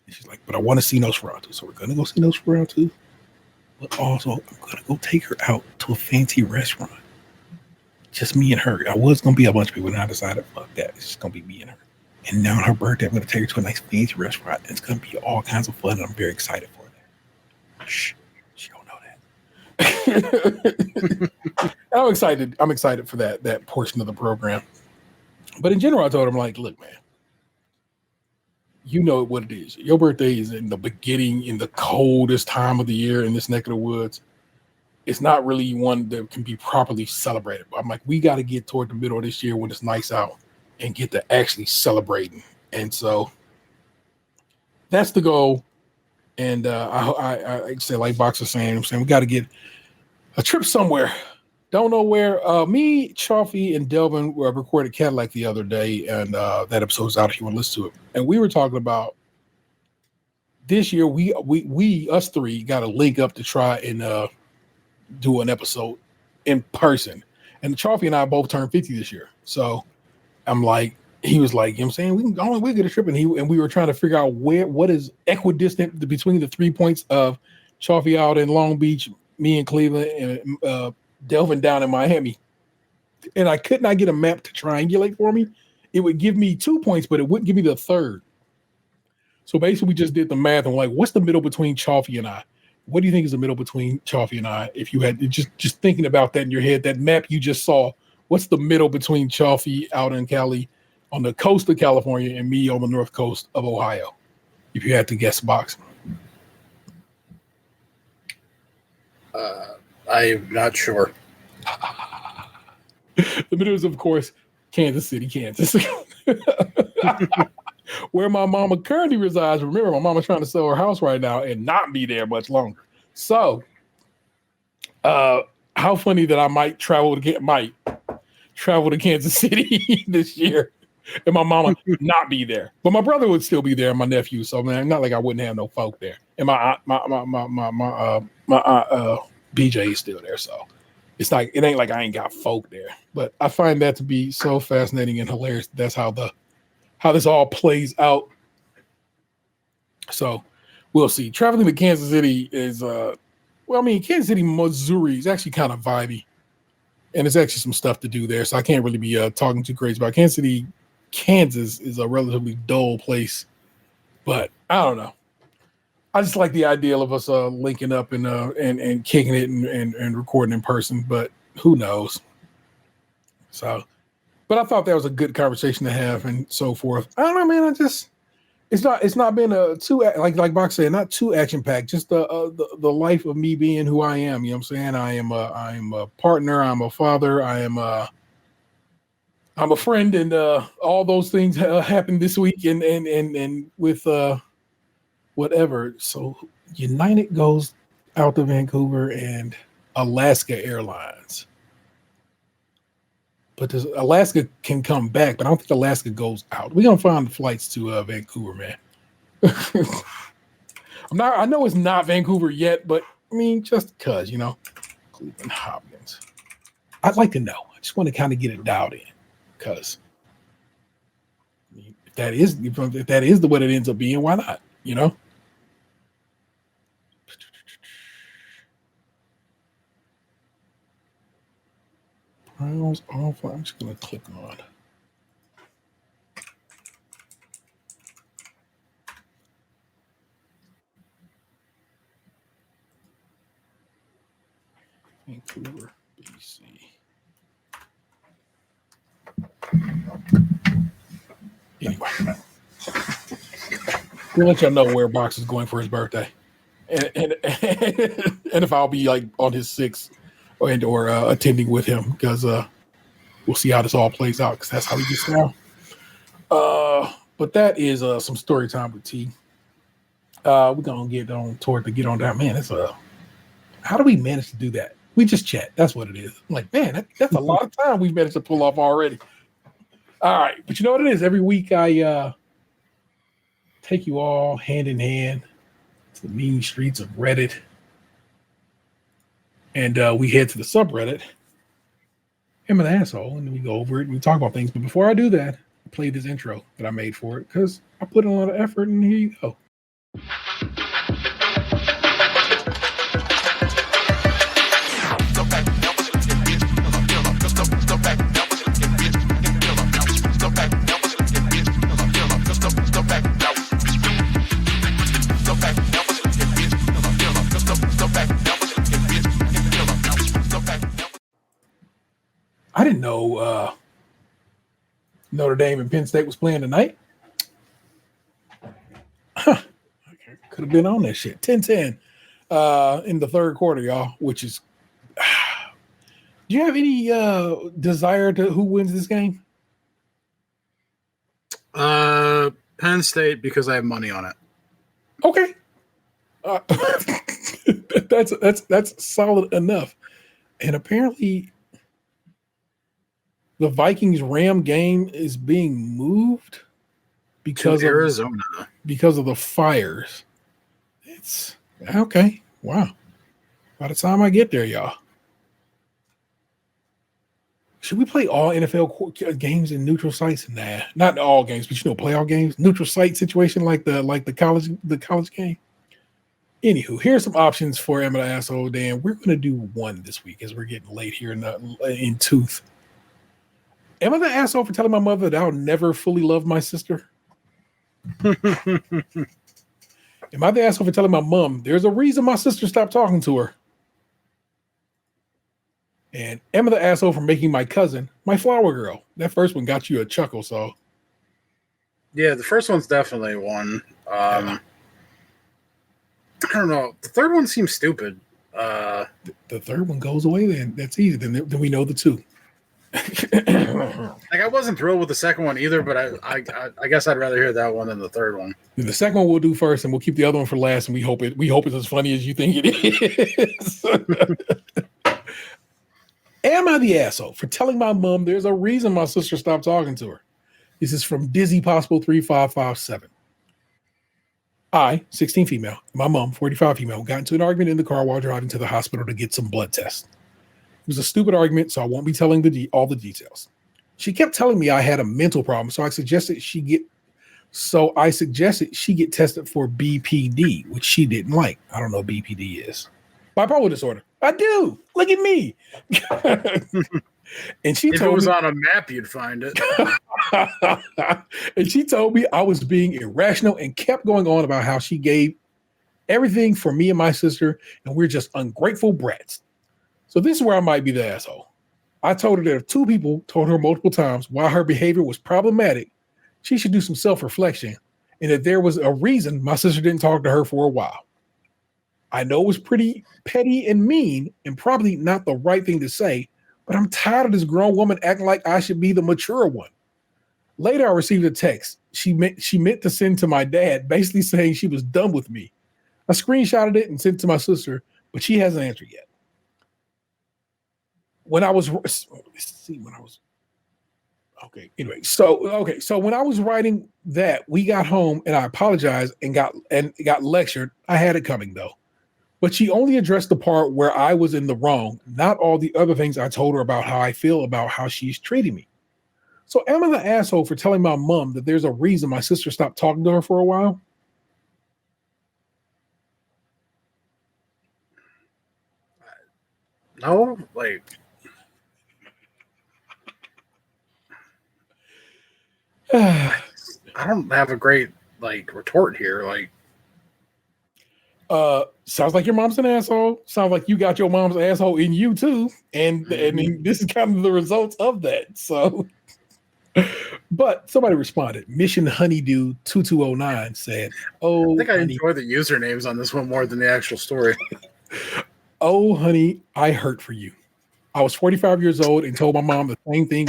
And she's like, but I want to see Nosferatu, so we're gonna go see Nosferatu. But also, I'm gonna go take her out to a fancy restaurant. Just me and her. I was gonna be a bunch of people, and I decided, fuck that. It's just gonna be me and her. And now on her birthday, I'm gonna take her to a nice fancy restaurant. And it's gonna be all kinds of fun, and I'm very excited for that. Shh, she don't know that. I'm excited. I'm excited for that portion of the program. But in general, I told him, like, look, man. You know what it is. Your birthday is in the beginning, in the coldest time of the year in this neck of the woods. It's not really one that can be properly celebrated. But I'm like, we got to get toward the middle of this year when it's nice out and get to actually celebrating. And so that's the goal. And I say, like Box was saying, we got to get a trip somewhere. Don't know where. Me, Chaffee, and Delvin recorded Cadillac the other day, and that episode's out if you want to listen to it. And we were talking about this year. We us three got to link up to try and do an episode in person. And Chaffee and I both turned 50 this year, so I'm like, he was like, you know what I'm saying, we get a trip, and we were trying to figure out what is equidistant between the 3 points of Chaffee out in Long Beach, me in Cleveland, and Delvin down in Miami. And I could not get a map to triangulate for me. It would give me 2 points, but it wouldn't give me the third. So basically we just did the math and like, what's the middle between Chaffee and I? What do you think is the middle between Chaffee and I? If you had just thinking about that in your head, that map you just saw, what's the middle between Chaffee out in Cali on the coast of California and me on the north coast of Ohio? If you had to guess, Box. I'm not sure. The middle is, of course, Kansas City, Kansas. Where my mama currently resides. Remember, my mama's trying to sell her house right now and not be there much longer. So, how funny that I might travel to Kansas City this year and my mama not be there. But my brother would still be there and my nephew. So, man, not like I wouldn't have no folk there. And my aunt, BJ is still there, so it ain't like I ain't got folk there. But I find that to be so fascinating and hilarious. That's how this all plays out. So we'll see. Traveling to Kansas City is Well, I mean, Kansas City, Missouri is actually kind of vibey, and there's actually some stuff to do there. So I can't really be talking too crazy about Kansas City. Kansas is a relatively dull place, but I don't know. I just like the idea of us linking up and kicking it and recording in person, but who knows? So, but I thought that was a good conversation to have and so forth. I don't know, man. It's not been a too like Box said, not too action packed. Just the life of me being who I am. You know what I'm saying? I am a partner. I'm a father. I'm a friend, and all those things happened this week, and with whatever. So United goes out to Vancouver and Alaska Airlines. But Alaska can come back, but I don't think Alaska goes out. We're gonna find the flights to Vancouver, man. I know it's not Vancouver yet, but I mean, just because, Cleveland Hopkins. I'd like to know. I just want to kind of get it dialed in, because if that is the what it ends up being, why not? Browns off. I'm just gonna click on. Vancouver, BC. Anyway, we'll let y'all know where Box is going for his birthday, and if I'll be like on his 6th or attending with him, because we'll see how this all plays out, because that's how he gets down. But that is some story time with T. We're gonna get on down. Man, it's how do we manage to do that? We just chat. That's what it is. I'm like, man, that's a lot of time we've managed to pull off already. All right, but you know what it is? Every week I take you all hand in hand to the mean streets of Reddit, and we head to the subreddit, Am an Asshole, and then we go over it and we talk about things. But before I do that, I play this intro that I made for it, because I put in a lot of effort, and here you go. I didn't know Notre Dame and Penn State was playing tonight. Could have been on that shit. 10-10 in the third quarter, y'all, which is... Do you have any desire to who wins this game? Penn State, because I have money on it. Okay. That's solid enough. And apparently... the Vikings-Ram game is being moved because of Arizona, because of the fires. It's okay. Wow. By the time I get there, y'all, should we play all NFL games in neutral sites? Nah, not all games, but playoff games, neutral site situation like the college game. Anywho, here's some options for Am I the Asshole, Dan. We're going to do one this week as we're getting late here in tooth. Am I the asshole for telling my mother that I'll never fully love my sister? Am I the asshole for telling my mom there's a reason my sister stopped talking to her? And am I the asshole for making my cousin my flower girl? That first one got you a chuckle, so. Yeah, the first one's definitely one. I don't know. The third one seems stupid. The third one goes away then. That's easy. Then we know the two. Like, I wasn't thrilled with the second one either, but I guess I'd rather hear that one than the third one. The second one we'll do first, and we'll keep the other one for last. And we hope it's as funny as you think it is. Am I the asshole for telling my mom there's a reason my sister stopped talking to her? This is from Dizzy Possible 3557. I, 16 female, my mom, 45 female, got into an argument in the car while driving to the hospital to get some blood tests. It was a stupid argument, so I won't be telling all the details. She kept telling me I had a mental problem, so I suggested she get tested for BPD, which she didn't like. I don't know what BPD is. Bipolar disorder. I do. Look at me. And she If it told was me, on a map, you'd find it. and she told me I was being irrational and kept going on about how she gave everything for me and my sister, and we're just ungrateful brats. So this is where I might be the asshole. I told her that if two people told her multiple times why her behavior was problematic, she should do some self-reflection, and that there was a reason my sister didn't talk to her for a while. I know it was pretty petty and mean and probably not the right thing to say, but I'm tired of this grown woman acting like I should be the mature one. Later, I received a text she meant to send to my dad, basically saying she was done with me. I screenshotted it and sent it to my sister, but she hasn't answered yet. So when I was writing that, we got home and I apologized and got lectured. I had it coming though. But she only addressed the part where I was in the wrong, not all the other things I told her about how I feel about how she's treating me. So am I the asshole for telling my mom that there's a reason my sister stopped talking to her for a while? No, like I don't have a great retort here. Sounds like your mom's an asshole. Sounds like you got your mom's asshole in you too. And this is kind of the results of that. So, but somebody responded. Mission Honeydew 2209 said, "Oh, I think I honey, enjoy the usernames on this one more than the actual story." oh, honey, I hurt for you. I was 45 years old and told my mom the same thing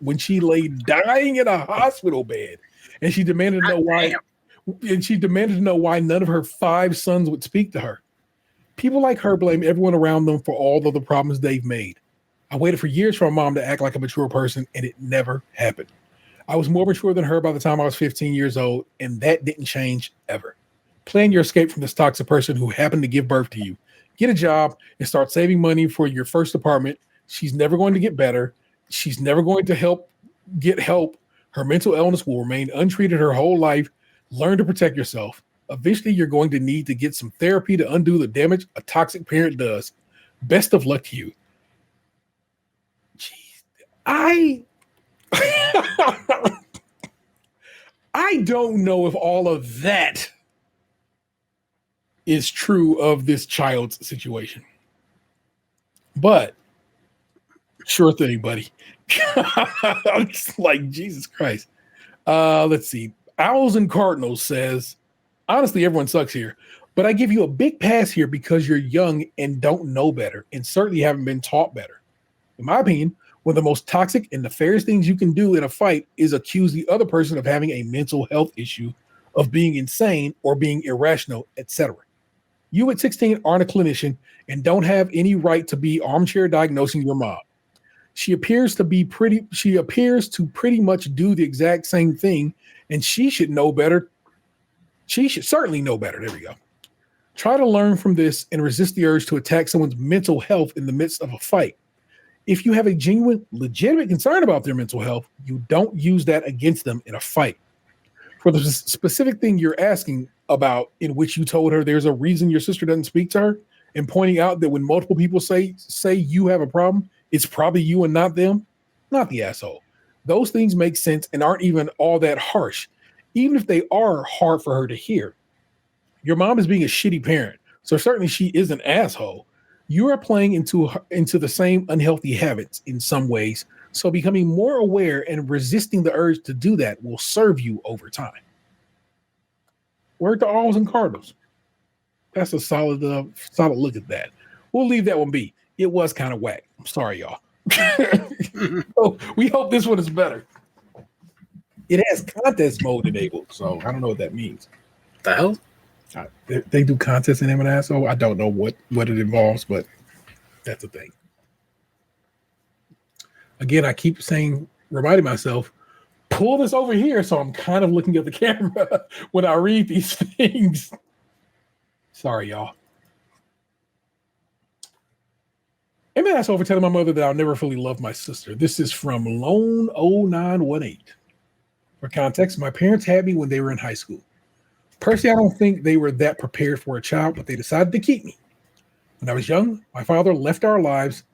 when she lay dying in a hospital bed, and she demanded to know why. And she demanded to know why none of her 5 sons would speak to her. People like her blame everyone around them for all of the problems they've made. I waited for years for my mom to act like a mature person, and it never happened. I was more mature than her by the time I was 15 years old, and that didn't change ever. Plan your escape from this toxic person who happened to give birth to you. Get a job and start saving money for your first apartment. She's never going to get better. She's never going to get help. Her mental illness will remain untreated her whole life. Learn to protect yourself. Eventually, you're going to need to get some therapy to undo the damage a toxic parent does. Best of luck to you." Jeez, I don't know if all of that is true of this child's situation, but sure thing, buddy. I'm just like, Jesus Christ. Let's see. Owls and Cardinals says, honestly, everyone sucks here, but I give you a big pass here because you're young and don't know better and certainly haven't been taught better. In my opinion, one of the most toxic and nefarious things you can do in a fight is accuse the other person of having a mental health issue, of being insane or being irrational, etc. You at 16 aren't a clinician and don't have any right to be armchair diagnosing your mom. She appears to pretty much do the exact same thing, and she should know better. She should certainly know better. There we go. Try to learn from this and resist the urge to attack someone's mental health in the midst of a fight. If you have a genuine, legitimate concern about their mental health, you don't use that against them in a fight. For the specific thing you're asking about, in which you told her there's a reason your sister doesn't speak to her, and pointing out that when multiple people say you have a problem, it's probably you and not them, not the asshole. Those things make sense and aren't even all that harsh, even if they are hard for her to hear. Your mom is being a shitty parent, so certainly she is an asshole. You are playing into the same unhealthy habits in some ways, so becoming more aware and resisting the urge to do that will serve you over time. Word to Owls and Cardinals. That's a solid look at that. We'll leave that one be. It was kind of whack. I'm sorry, y'all. So we hope this one is better. It has contest mode enabled, so I don't know what that means. The hell? They do contests in M&A, so I don't know what it involves, but that's the thing. Again, I keep reminding myself, pull this over here, so I'm kind of looking at the camera when I read these things. Sorry, y'all. I'm an asshole for telling my mother that I'll never fully love my sister. This is from Lone0918. For context, my parents had me when they were in high school. Personally, I don't think they were that prepared for a child, but they decided to keep me. When I was young, my father left our lives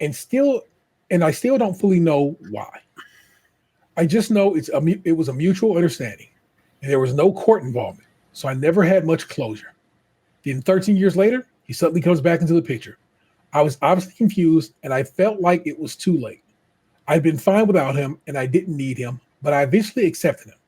and still and I still don't fully know why. I just know it was a mutual understanding and there was no court involvement. So I never had much closure. Then 13 years later, he suddenly comes back into the picture. I was obviously confused and I felt like it was too late. I'd been fine without him and I didn't need him, but I eventually accepted him.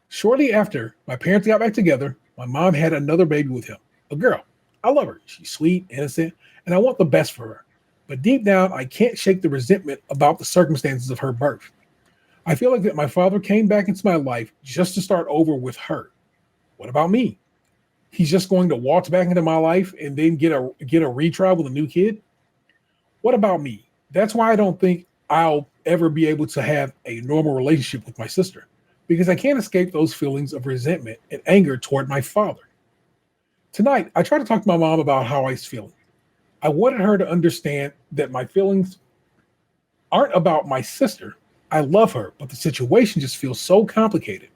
Shortly after my parents got back together, my mom had another baby with him, a girl. I love her. She's sweet, innocent, and I want the best for her. But deep down, I can't shake the resentment about the circumstances of her birth. I feel like that my father came back into my life just to start over with her. What about me? He's just going to waltz back into my life and then get a retrial with a new kid? What about me? That's why I don't think I'll ever be able to have a normal relationship with my sister, because I can't escape those feelings of resentment and anger toward my father. Tonight, I tried to talk to my mom about how I was feeling. I wanted her to understand that my feelings aren't about my sister. I love her, but the situation just feels so complicated.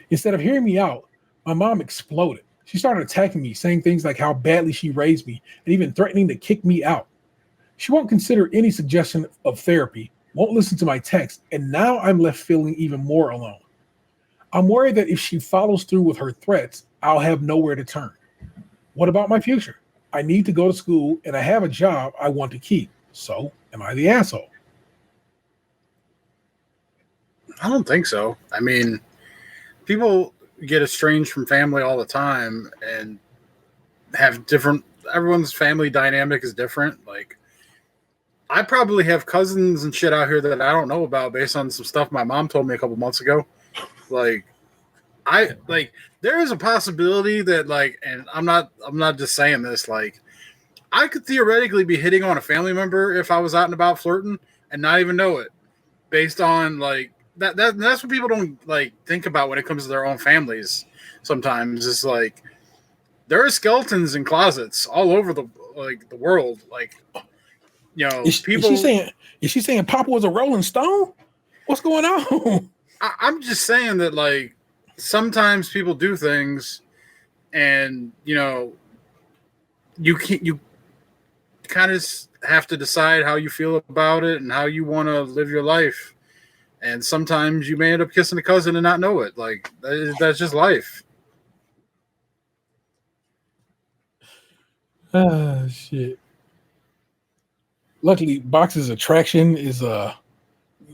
Instead of hearing me out, my mom exploded. She started attacking me, saying things like how badly she raised me, and even threatening to kick me out. She won't consider any suggestion of therapy, won't listen to my text, and now I'm left feeling even more alone. I'm worried that if she follows through with her threats, I'll have nowhere to turn. What about my future? I need to go to school and I have a job I want to keep. So, am I the asshole? I don't think so. I mean, people get estranged from family all the time and have different, everyone's family dynamic is different. Like, I probably have cousins and shit out here that I don't know about based on some stuff my mom told me a couple months ago. Like, there is a possibility that, like, and I'm not just saying this, like, I could theoretically be hitting on a family member if I was out and about flirting and not even know it, based on like that's what people don't like think about when it comes to their own families. Sometimes it's like there are skeletons in closets all over the world. Like, you know, people. Is she saying Papa was a Rolling Stone? What's going on? I'm just saying that, like, sometimes people do things, and you know, you kind of have to decide how you feel about it and how you want to live your life. And sometimes you may end up kissing a cousin and not know it. Like, that's just life. Ah, shit. Luckily, Box's attraction is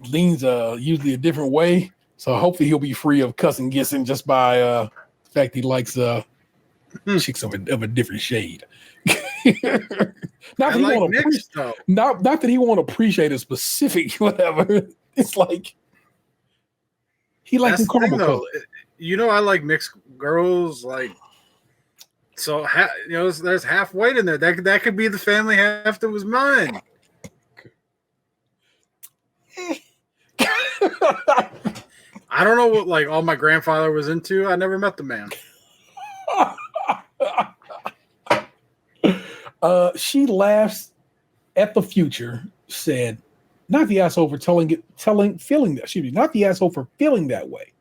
leans usually a different way. So hopefully he'll be free of cussing Gissin just by the fact he likes chicks of a different shade. Not that he won't appreciate a specific whatever. It's like he likes the caramel color. You know, I like mixed girls. Like, so you know, there's half white in there. That could be the family half that was mine. I don't know what like all my grandfather was into. I never met the man. She laughs at the future, said, not the asshole for feeling that. Excuse me, not the asshole for feeling that way.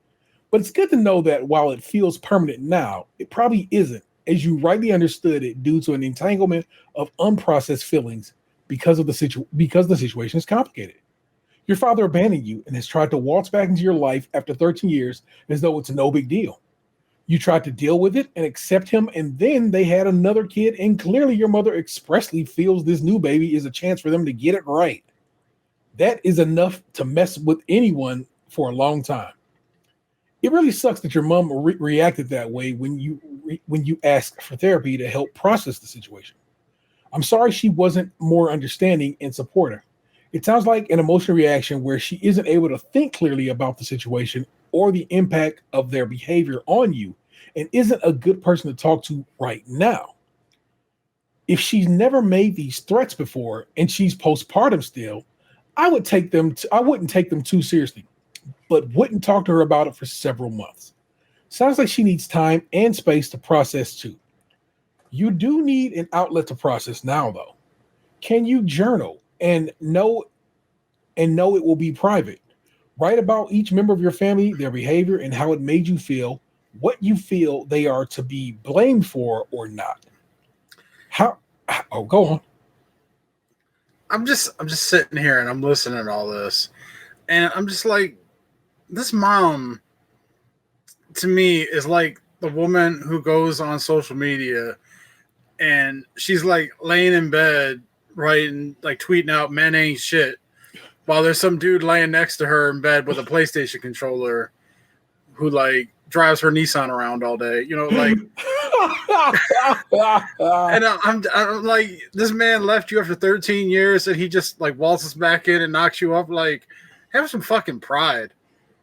But it's good to know that while it feels permanent now, it probably isn't, as you rightly understood it, due to an entanglement of unprocessed feelings because the situation is complicated. Your father abandoned you and has tried to waltz back into your life after 13 years as though it's no big deal. You tried to deal with it and accept him, and then they had another kid, and clearly your mother expressly feels this new baby is a chance for them to get it right. That is enough to mess with anyone for a long time. It really sucks that your mom reacted that way when you asked for therapy to help process the situation. I'm sorry she wasn't more understanding and supportive. It sounds like an emotional reaction where she isn't able to think clearly about the situation or the impact of their behavior on you and isn't a good person to talk to right now. If she's never made these threats before and she's postpartum still, I wouldn't take them too seriously, but wouldn't talk to her about it for several months. Sounds like she needs time and space to process too. You do need an outlet to process now, though. Can you journal and know it will be private? Write about each member of your family, their behavior, and how it made you feel, what you feel they are to be blamed for or not. Oh, go on. I'm just sitting here and I'm listening to all this, and I'm just like, this mom to me is like the woman who goes on social media and she's like laying in bed writing, like tweeting out men ain't shit, while there's some dude laying next to her in bed with a PlayStation controller who like drives her Nissan around all day, you know, like. And I'm like, this man left you after 13 years and he just like waltzes back in and knocks you up. Like, have some fucking pride,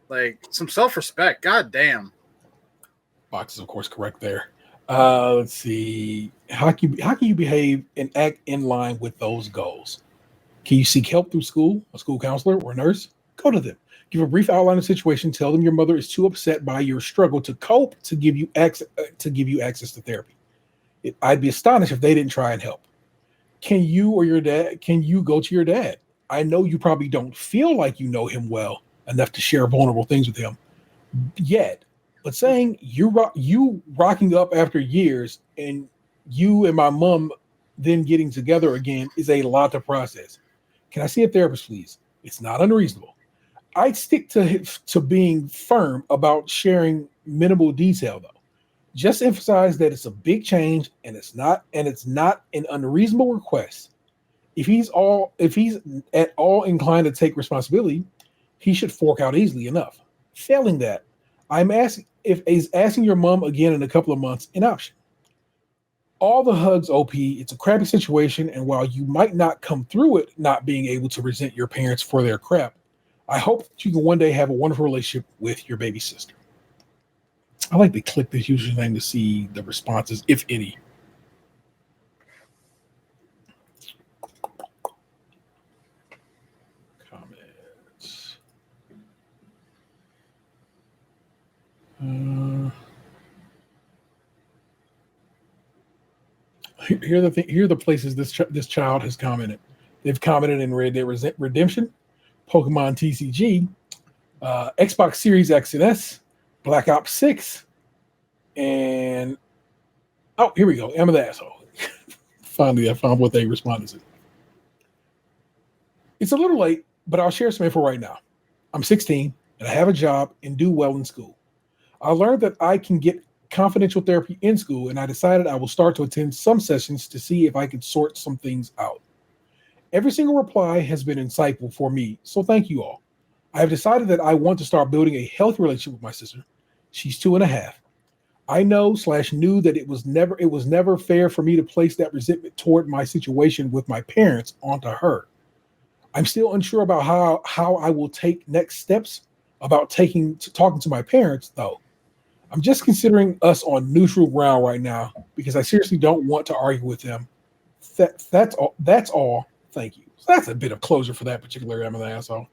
like some self-respect. God damn. Box is of course correct there. Let's see. How can you behave and act in line with those goals? Can you seek help through school, a school counselor, or a nurse? Go to them. Give a brief outline of the situation. Tell them your mother is too upset by your struggle to cope to give you access to therapy. I'd be astonished if they didn't try and help. Can you go to your dad? I know you probably don't feel like you know him well enough to share vulnerable things with him yet, but saying you rocking up after years and you and my mom then getting together again is a lot to process. Can I see a therapist, please? It's not unreasonable. I'd stick to being firm about sharing minimal detail, though. Just emphasize that it's a big change and it's not an unreasonable request. If he's at all inclined to take responsibility, he should fork out easily enough. Failing that, I'm asking if is asking your mom again in a couple of months an option. All the hugs, OP. It's a crappy situation, and while you might not come through it not being able to resent your parents for their crap, I hope that you can one day have a wonderful relationship with your baby sister. I like to click this username to see the responses, if any. Comments. Here are the places this child has commented. They've commented in Red Dead Redemption, Pokemon TCG, Xbox Series X and S, Black Ops 6, and here we go. Emma the Asshole. Finally, I found what they responded to. It's a little late, but I'll share some info right now. I'm 16 and I have a job and do well in school. I learned that I can get confidential therapy in school, and I decided I will start to attend some sessions to see if I can sort some things out. Every single reply has been insightful for me, so thank you all. I have decided that I want to start building a healthy relationship with my sister. She's 2.5. I knew that it was never fair for me to place that resentment toward my situation with my parents onto her. I'm still unsure about how I will take next steps about talking to my parents, though. I'm just considering us on neutral ground right now because I seriously don't want to argue with them. That's all. That's all. Thank you. So that's a bit of closure for that particular Emma the Asshole.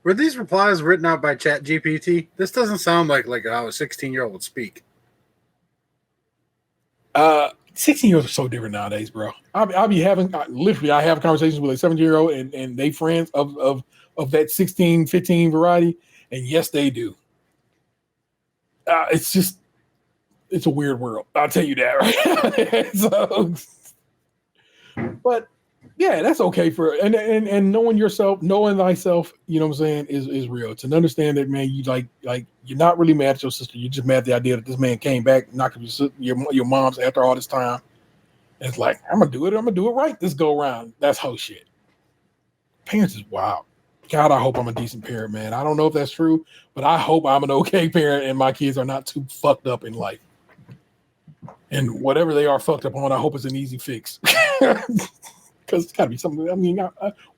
Were these replies written out by ChatGPT? This doesn't sound like how a 16-year-old would speak. 16-year-olds are so different nowadays, bro. I'll be having I have conversations with a 17-year-old and they friends of that 16, 15 variety, and yes, they do. It's a weird world. I'll tell you that, right? But yeah, that's okay for and knowing yourself, knowing thyself, you know what I'm saying, is real. To understand that, man, you like you're not really mad at your sister. You're just mad at the idea that this man came back, knocking your mom's after all this time. It's like, I'm gonna do it right this go around. That's whole shit. Parents is wild. God, I hope I'm a decent parent, man. I don't know if that's true, but I hope I'm an okay parent and my kids are not too fucked up in life. And whatever they are fucked up on, I hope it's an easy fix. Because it's got to be something. I mean,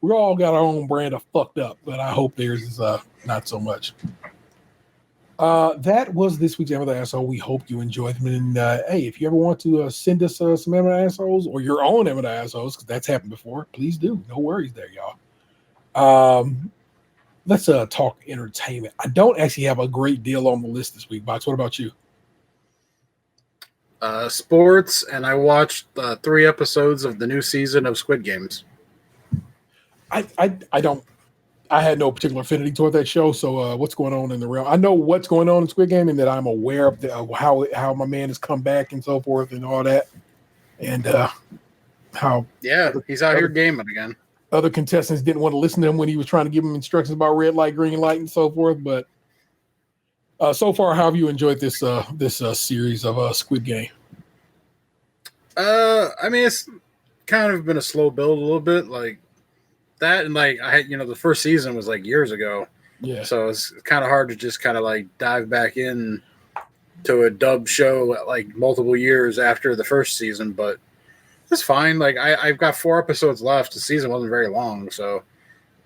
we all got our own brand of fucked up, but I hope theirs is not so much. That was this week's Emma the Asshole. We hope you enjoyed them. And hey, if you ever want to send us some Emma the Assholes or your own Emma the Assholes, because that's happened before, please do. No worries there, y'all. Let's talk entertainment. I don't actually have a great deal on the list this week, Box. What about you? Sports, and I watched 3 episodes of the new season of Squid Games. I had no particular affinity toward that show. So what's going on in the realm? I know what's going on in Squid Game and that I'm aware of how my man has come back and so forth and all that. And how he's out here gaming again. Other contestants didn't want to listen to him when he was trying to give them instructions about red light, green light, and so forth. But so far, how have you enjoyed this series of Squid Game? I mean, it's kind of been a slow build a little bit, like that, and like I had, the first season was like years ago. Yeah. So it's kind of hard to just kind of like dive back in to a dub show like multiple years after the first season, but it's fine. Like I've got 4 episodes left. The season wasn't very long, so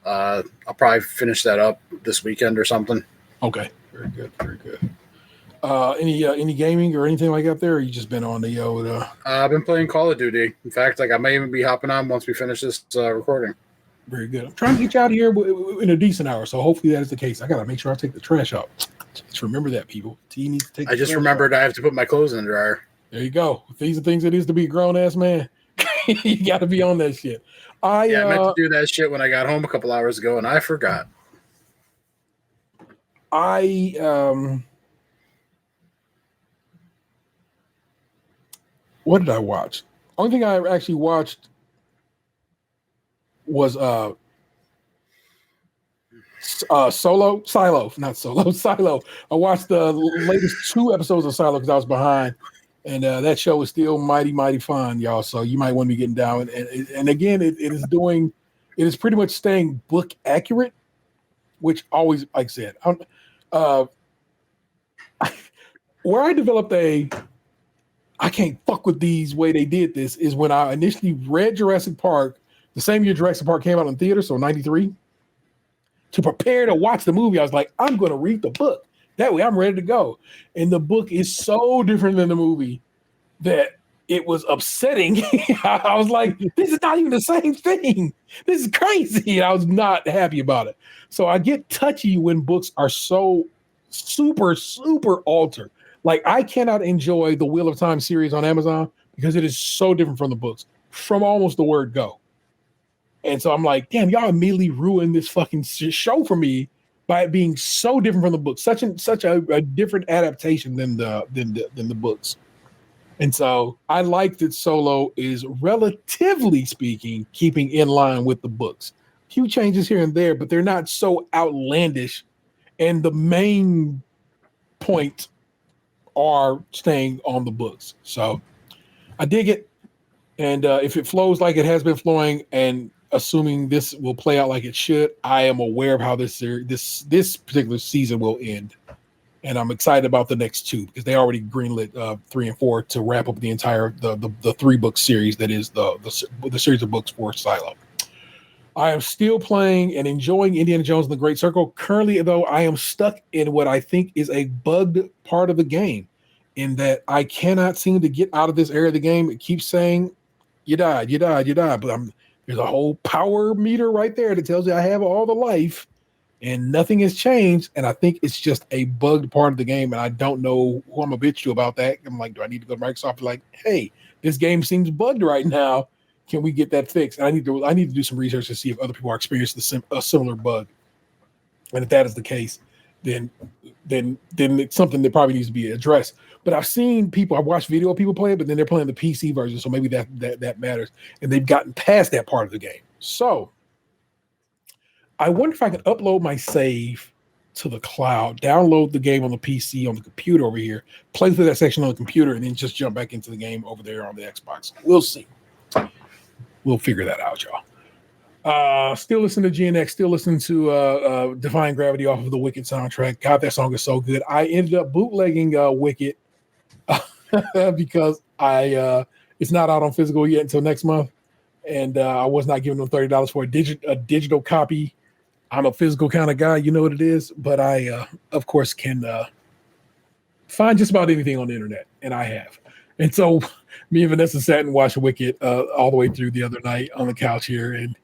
I'll probably finish that up this weekend or something. Okay, very good, very good. Any gaming or anything like that there? Or you just been on the old? I've been playing Call of Duty. In fact, like I may even be hopping on once we finish this recording. Very good. I'm trying to get you out of here in a decent hour, so hopefully that is the case. I gotta make sure I take the trash out. Just remember that, people. T needs to take. I just remembered I have to put my clothes in the dryer. There you go. If these are things it is to be a grown ass man. You got to be on that shit. I meant to do that shit when I got home a couple hours ago, and I forgot. What did I watch? Only thing I actually watched was Silo. I watched the latest 2 episodes of Silo because I was behind. And that show is still mighty, mighty fun, y'all. So you might want to be getting down. And again, it is pretty much staying book accurate, which always, like I said, where I developed I can't fuck with these way they did this is when I initially read Jurassic Park, the same year Jurassic Park came out in theater, so 93. To prepare to watch the movie, I was like, I'm going to read the book. That way I'm ready to go. And the book is so different than the movie that it was upsetting. I was like, this is not even the same thing. This is crazy. And I was not happy about it. So I get touchy when books are so super, super altered. Like I cannot enjoy the Wheel of Time series on Amazon because it is so different from the books, from almost the word go. And so I'm like, damn, y'all immediately ruined this fucking show for me by it being so different from the book, such a different adaptation than the books. And so I like that Solo is, relatively speaking, keeping in line with the books. A few changes here and there, but they're not so outlandish. And the main point are staying on the books. So I dig it. And if it flows like it has been flowing, and assuming this will play out like it should, I am aware of how this particular season will end, and I'm excited about the next 2 because they already greenlit 3 and 4 to wrap up the entire the 3-book series that is the series of books for Silo. I am still playing and enjoying Indiana Jones and the Great Circle. Currently, though, I am stuck in what I think is a bugged part of the game, in that I cannot seem to get out of this area of the game. It keeps saying, "You died, you died, you died," but there's a whole power meter right there that tells you I have all the life, and nothing has changed. And I think it's just a bugged part of the game, and I don't know who I'm a bitch to about that. I'm like, do I need to go to Microsoft and like, hey, this game seems bugged right now. Can we get that fixed? And I need to do some research to see if other people are experiencing a similar bug. And if that is the case, then it's something that probably needs to be addressed. But I've watched video of people play it, but then they're playing the PC version, so maybe that matters. And they've gotten past that part of the game. So I wonder if I can upload my save to the cloud, download the game on the PC on the computer over here, play through that section on the computer, and then just jump back into the game over there on the Xbox. We'll see. We'll figure that out, y'all. Still listening to GNX, still listening to Defying Gravity off of the Wicked soundtrack. God, that song is so good. I ended up bootlegging Wicked because it's not out on physical yet until next month, and I was not giving them $30 for a digital copy. I'm a physical kind of guy, you know what it is, but I of course can find just about anything on the internet, and I have. And so me and Vanessa sat and watched Wicked all the way through the other night on the couch here, and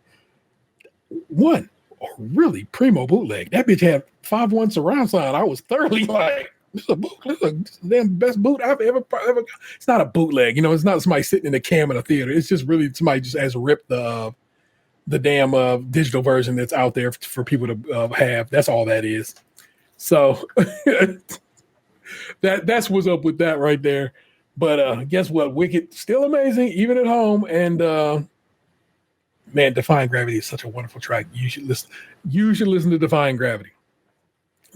one really primo bootleg. That bitch had 5.1 surround sound. I was thoroughly like, this is the damn best boot I've ever got. It's not a bootleg, it's not somebody sitting in a cam in a theater. It's just really somebody just has ripped the damn digital version that's out there for people to have. That's all that is. So that's what's up with that right there. But guess what? Wicked still amazing, even at home. And man, Defying Gravity is such a wonderful track. You should listen. You should listen to Defying Gravity.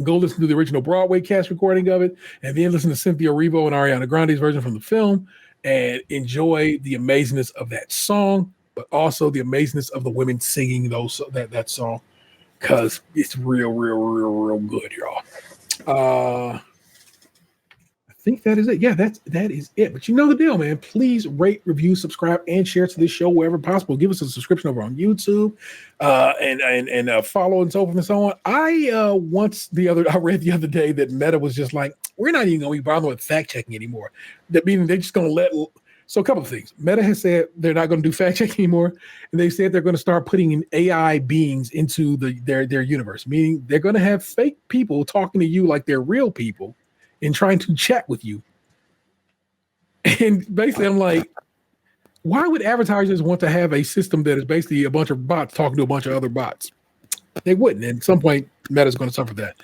Go listen to the original Broadway cast recording of it, and then listen to Cynthia Erivo and Ariana Grande's version from the film, and enjoy the amazingness of that song, but also the amazingness of the women singing that song, because it's real good, y'all. I think that is it. Yeah, that is it. But you know the deal, man. Please rate, review, subscribe, and share to this show wherever possible. Give us a subscription over on YouTube, and follow and so forth and so on. I read the other day that Meta was just like, we're not even going to be bothering with fact checking anymore. That meaning they're just going to let. So a couple of things. Meta has said they're not going to do fact checking anymore, and they said they're going to start putting in AI beings into their universe, meaning they're going to have fake people talking to you like they're real people and trying to chat with you. And basically, I'm like, why would advertisers want to have a system that is basically a bunch of bots talking to a bunch of other bots? They wouldn't. And at some point, Meta's going to suffer that.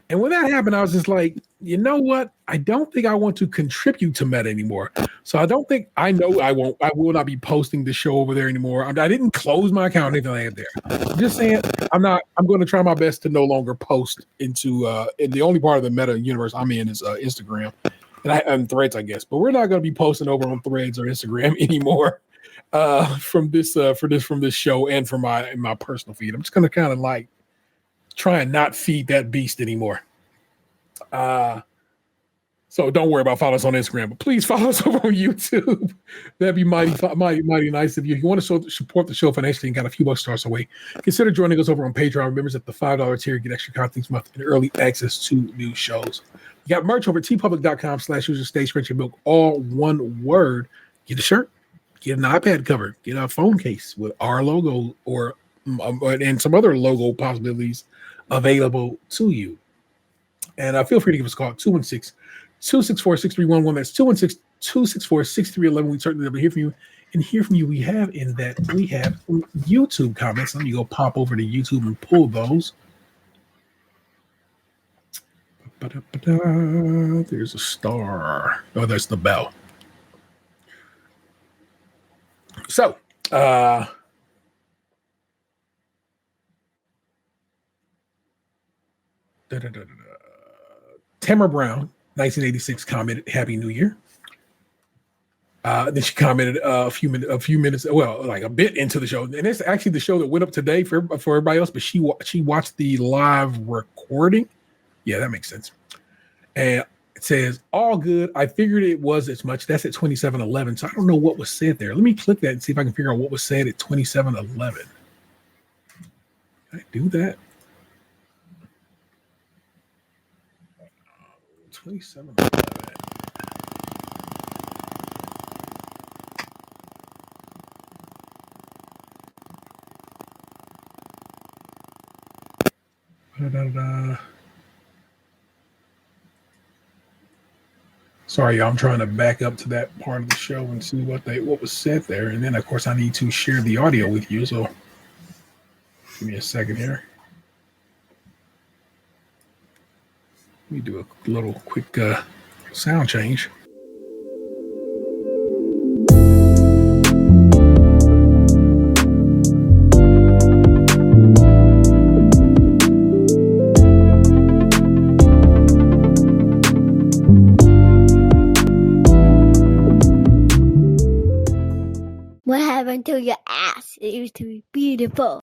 And when that happened, I was just like, you know what? I don't think I want to contribute to Meta anymore. So I will not be posting the show over there anymore. I didn't close my account or anything like that there. I'm just saying I'm going to try my best to no longer post into and the only part of the Meta universe I'm in is Instagram and Threads, I guess. But we're not going to be posting over on Threads or Instagram anymore from this show and from my personal feed. I'm just going to kind of like try and not feed that beast anymore. So don't worry about following us on Instagram, but please follow us over on YouTube. That'd be mighty nice of you. If you want to support the show financially and got a few bucks stars away, consider joining us over on Patreon. Members at the $5 tier get extra content each month and early access to new shows. You got merch over at tpublic.com/user stage Krunchy milk, all one word. Get a shirt, get an iPad cover, get a phone case with our logo or and some other logo possibilities available to you. And feel free to give us a call at 216-264-6311. That's 216-264-6311. We certainly love to hear from you. And hear from you, we have some YouTube comments. Let me go pop over to YouTube and pull those. There's a star. Oh, that's the bell. So, Tamara Brown, 1986, commented, "Happy New Year." Then she commented a few minutes, well, like a bit into the show, and it's actually the show that went up today for everybody else. But she watched the live recording. Yeah, that makes sense. And it says, "All good. I figured it was as much." That's at 27:11. So I don't know what was said there. Let me click that and see if I can figure out what was said at 27:11. Can I do that? 27:11. Sorry, y'all, I'm trying to back up to that part of the show and see what was said there. And then, of course, I need to share the audio with you. So give me a second here. Let me do a little quick sound change. What happened to your ass? It used to be beautiful.